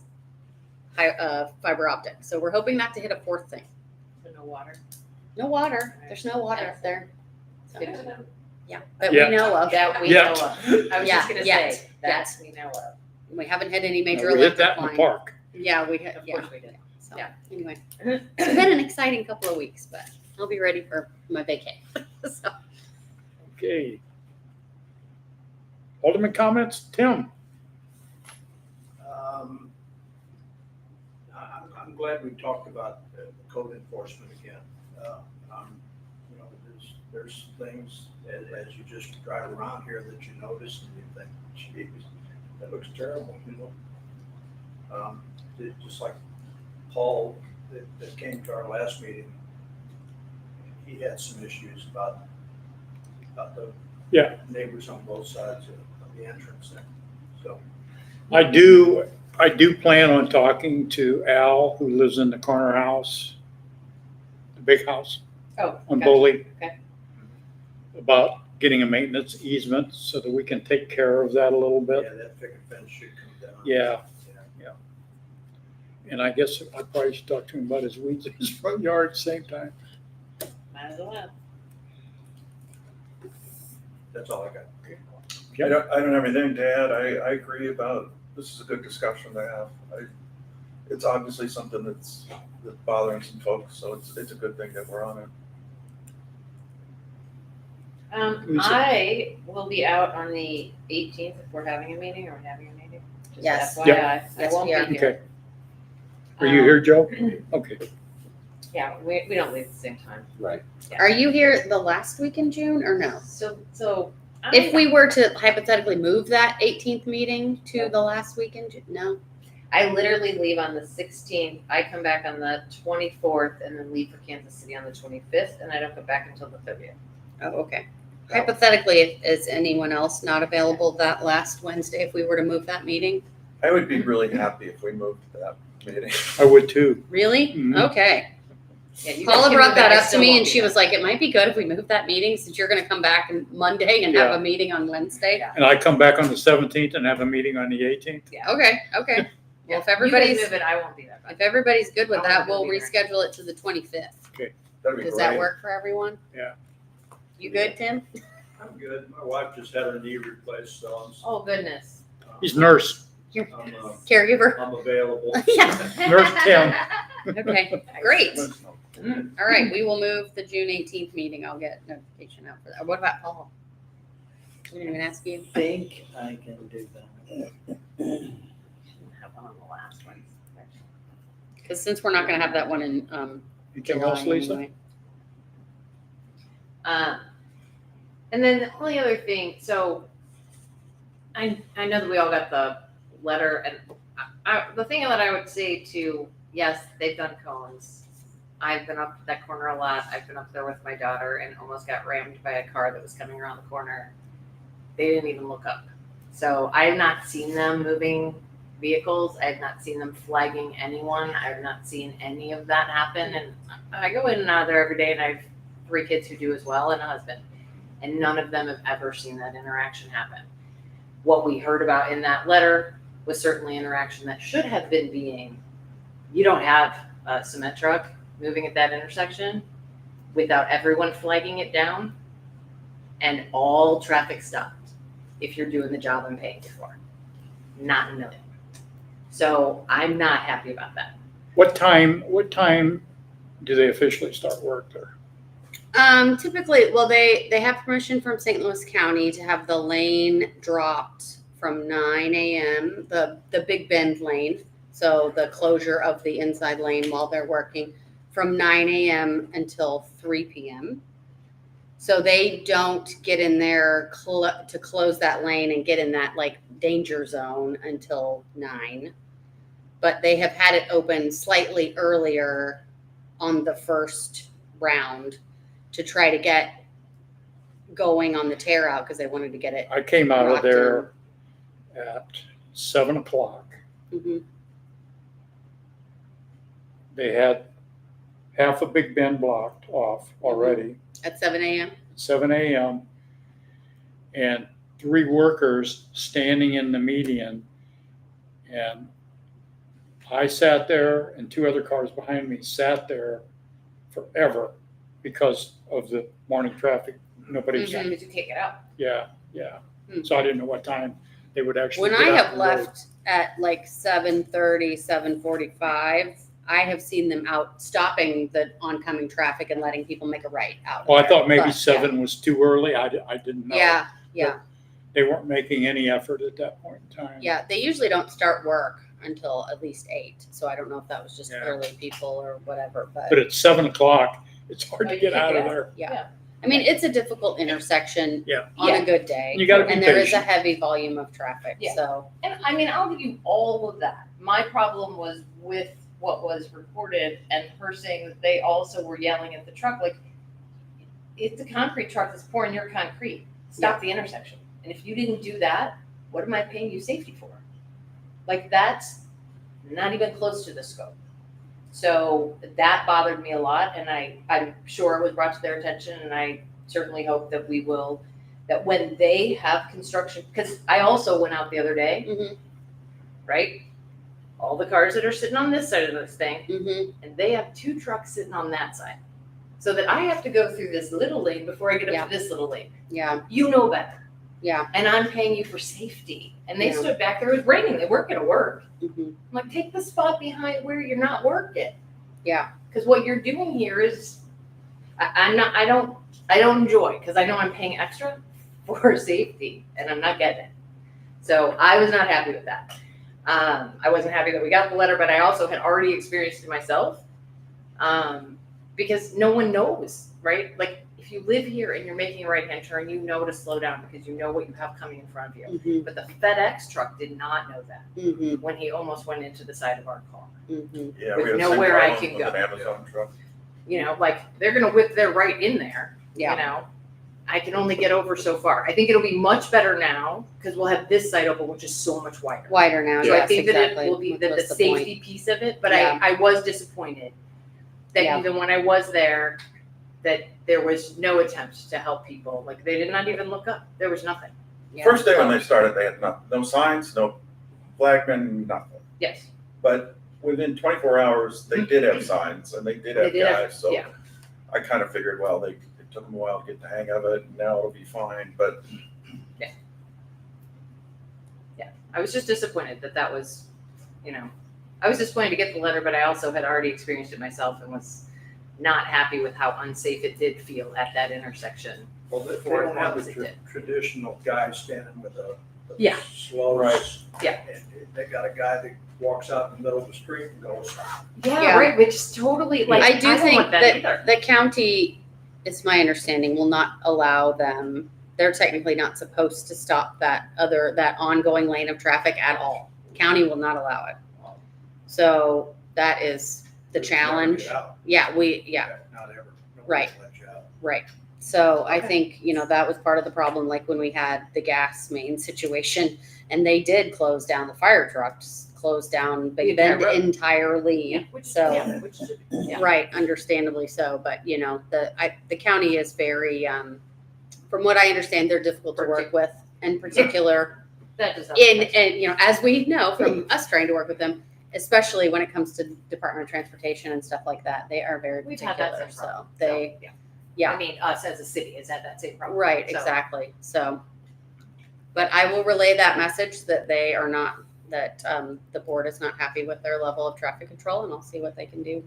fiber optic. So we're hoping not to hit a 4th thing. No water. No water. There's no water up there. So, Good to know. yeah, that Yeah. we know of. That we Yeah. know of. I was Yeah, just gonna yet, say, that we know of. We haven't had any major We hit electric that in the line. park. Yeah, we had. Of Yeah. course we did. So Yeah. anyway, it's been an exciting couple of weeks, but I'll be ready for my vacay. So Okay. Alderman comments? Tim? I'm glad we talked about code enforcement again. there's things as you just drive around here that you notice and you think, geez, that looks terrible, you know? Just like Paul that came to our last meeting, he had some issues about the Yeah. neighbors on both sides of the entrance there. So, I do plan on talking to Al, who lives in the corner house, the big house Oh, on gotcha. Boley. Okay. About getting a maintenance easement so that we can take care of that a little bit. yeah, that picket fence should come down. Yeah. Yeah. And I guess I probably should talk to him about his weeds in his front yard at the same time. Might as well. That's all I got. I don't have anything to add. I agree about, this is a good discussion to have. It's obviously something that's bothering some folks, so it's a good thing that we're on it. I will be out on the 18th if we're having a meeting. Are we having a meeting? Just Yes. FYI. Yep. I Yes, won't we are. be here. Okay. Are you here, Joe? Okay. Yeah, we don't leave at the same time. Right. Are you here the last week in June or no? So If we were to hypothetically move that 18th meeting to the last week in June, no? I literally leave on the 16th. I come back on the 24th and then leave for Kansas City on the 25th, and I don't come back until the 30th. Oh, okay. Hypothetically, is anyone else not available that last Wednesday if we were to move that meeting? I would be really happy if we moved that meeting. I would too. Really? Mhm. Okay. Yeah, you guys Paula can brought move that it, I up to still me won't and be she there. was like, it might be good if we move that meeting since you're gonna come back on Monday and have Yeah. a meeting on Wednesday. Yeah. And I come back on the 17th and have a meeting on the 18th. Okay, okay. Well, if You everybody's, guys move it, I won't be there. But if everybody's good with I that, won't we'll be there. reschedule it to the 25th. That'd be Does great. that work for everyone? Yeah. You good, Tim? I'm good. My wife just had her knee replaced, so oh goodness. He's nurse. Caregiver? I'm available. Yeah. Nurse Tim. Okay, great. Mm. All right, we will move the June 18th meeting. I'll get notification out for that. What about Paul? We didn't even ask you. I think I can do that. Have one on the last one. Because since we're not gonna have that one in Anything July else, Lisa? anyway. And then the only other thing, so I know that we all got the letter, and the thing that I would say to, yes, they've done cones. I've been up that corner a lot. I've been up there with my daughter and almost got rammed by a car that was coming around the corner. They didn't even look up. So I have not seen them moving vehicles. I have not seen them flagging anyone. I have not seen any of that happen. And I go in and out of there every day, and I have 3 kids who do as well, and a husband. And none of them have ever seen that interaction happen. What we heard about in that letter was certainly interaction that should have been being, you don't have a cement truck moving at that intersection without everyone flagging it down and all traffic stopped if you're doing the job I'm paying you for. Not in a million. So I'm not happy about that. What time do they officially start work there? Typically, well, they have permission from St. Louis County to have the lane dropped from 9 a.m., the Big Bend lane. So the closure of the inside lane while they're working from 9 a.m. until 3 p.m. So they don't get in there to close that lane and get in that like danger zone until 9. But they have had it open slightly earlier on the first round to try to get going on the tear out because they wanted to get it. I came out of rocked there at 7 o'clock. Mm-hmm. They had half of Big Bend blocked off already. At 7 a.m. 7 a.m. and 3 workers standing in the median. And I sat there and 2 other cars behind me sat there forever because of the morning traffic. Nobody's, Mhm. Because you can't get out. yeah. Hmm. So I didn't know what time they would actually When get I out have the road. left at like 7:30, 7:45, I have seen them out stopping the oncoming traffic and letting people make a right out. Well, I thought maybe But, 7 was too early. I didn't know. Yeah, They weren't making any effort at that point in time. yeah. They usually don't start work until at least 8. So I don't know if that was just Yeah. early people or whatever. But at 7 o'clock, it's hard Oh, to you get can't out get of out. there. Yeah. I mean, it's a difficult intersection Yeah. on Yeah. a good day. You gotta be And there is a patient. heavy volume of traffic, Yeah. so. And I mean, I'll give you all of that. My problem was with what was reported and her saying that they also were yelling at the truck, like, it's a concrete truck that's pouring your concrete. Stop the intersection. And if you didn't do that, what am I paying you safety for? Like, that's not even close to the scope. So that bothered me a lot, and I'm sure it was brought to their attention, and I certainly hope that we will, that when they have construction, because I also went out the other day, Mhm, right? All the cars that are sitting on this side of this thing, mhm. and they have 2 trucks sitting on that side. So that I have to go through this little lane before I get up Yeah. to this little lane. Yeah, You know better. yeah. And I'm paying you for safety. And they Yeah. stood back there, it was raining, they weren't gonna work. Mhm. I'm like, take the spot behind where you're not working. Yeah. Because what you're doing here is, I don't enjoy, because I know I'm paying extra for safety, and I'm not getting it. So I was not happy with that. I wasn't happy that we got the letter, but I also had already experienced it myself. Because no one knows, right? Like, if you live here and you're making a right-hand turn, you know to slow down because you know what you have coming in front of you. Mhm, But the FedEx truck did not know that mhm, when he almost went into the side of our car. mhm. Yeah, With we had the same nowhere I problem can with go. an Amazon truck. You know, like, they're gonna whip their right in there, you Yeah. know? I can only get over so far. I think it'll be much better now because we'll have this side open, which is so much wider. Wider now, So I yes, think that exactly. it will be Which the was the safety point. piece of it, but Yeah. I was disappointed that Yeah. even when I was there, that there was no attempt to help people. Like, they did not even look up. There was nothing. Yeah. First day when they started, they had no signs, no flagmen, nothing. Yes. But within 24 hours, they did have signs and they did They have did have- guys. So yeah. I kind of figured, well, it took them a while to get the hang of it. And now it'll be fine. But I was just disappointed that was, you know, I was disappointed to get the letter, but I also had already experienced it myself and was not happy with how unsafe it did feel at that intersection. Well, they For don't have as the it did. traditional guy standing with the Yeah. slows. Right. Yeah. And they got a guy that walks out in the middle of the street and goes, Yeah. Right, which is totally, like, I do don't think want that either. the county, it's my understanding, will not allow them, they're technically not supposed to stop that ongoing lane of traffic at all. County will not allow it. So that is the "Never challenge. get out." Yeah, Not ever. Nobody Right. lets you out. right. So I Okay. think, that was part of the problem, like when we had the gas main situation and they did close down the fire trucks, close down Big The entire Bend road. entirely. Which, So. yeah, which should, yeah. Right, understandably so, but the county is very, from what I understand, they're difficult to work with, in particular, That just. and as we know from us trying to work with them, especially when it comes to Department of Transportation and stuff like that, they are very We've had that particular, same so problem. they, So, yeah. I mean, us as a city has had that same problem. Right, So, exactly, so. But I will relay that message that they are not, that, the board is not happy with their level of traffic control, and I'll see what they can do.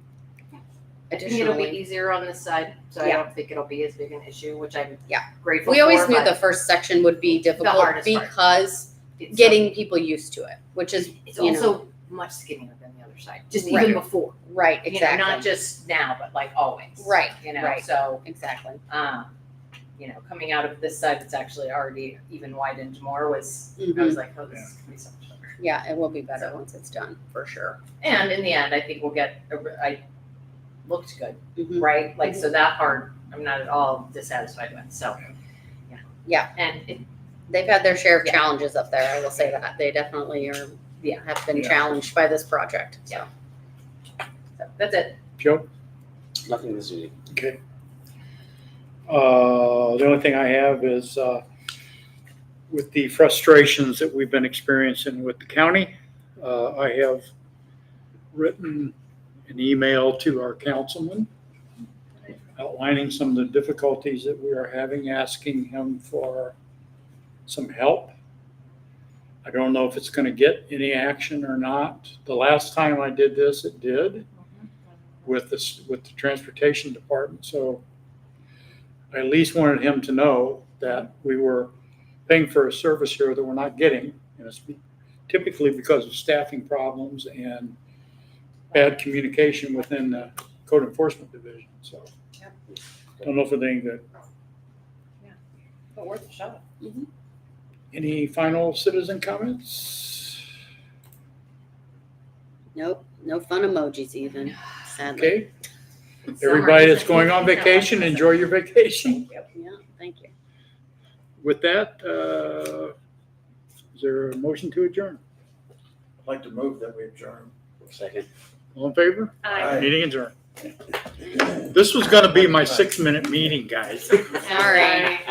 I think it'll be Additionally, easier on this side, so I Yeah. don't think it'll be as big an issue, which I'm Yeah. grateful we always for, knew but the first section would be difficult hardest part. because it's getting people used to it, which is, it's you know, also much skinnier than the other side, just Right. even before. right, You know, exactly. not just now, but like always. Right, You know, right. so, Exactly. coming out of this side, it's actually already even widened more was, I Mhm. was like, oh, this is gonna be so much better. Yeah, it will be better So- once it's done, for sure. And in the end, I think we'll get, I looked good, Mhm. right? Like, so that part, I'm not at all dissatisfied with, so. Yeah. And it, They've had their share of Yeah. challenges up there, I will say that. They definitely are, have been Yeah. challenged by this project, so. so that's it. Joe? Nothing this evening. Okay. The only thing I have is, with the frustrations that we've been experiencing with the county, I have written an email to our councilman outlining some of the difficulties that we are having, asking him for some help. I don't know if it's going to get any action or not. The last time I did this, it did with the transportation department. So I at least wanted him to know that we were paying for a service here that we're not getting. And it's typically because of staffing problems and bad communication within the code enforcement division. So I don't know if anything that But worth a shot. Any final citizen comments? Nope, no fun emojis even, sadly. Okay, everybody that's going on vacation, enjoy your vacation. Yeah, thank you. With that, is there a motion to adjourn? I'd like to move that we adjourn. Second. All in favor? Aye. Meeting adjourned. This was gonna be my 6-minute meeting, guys. All right.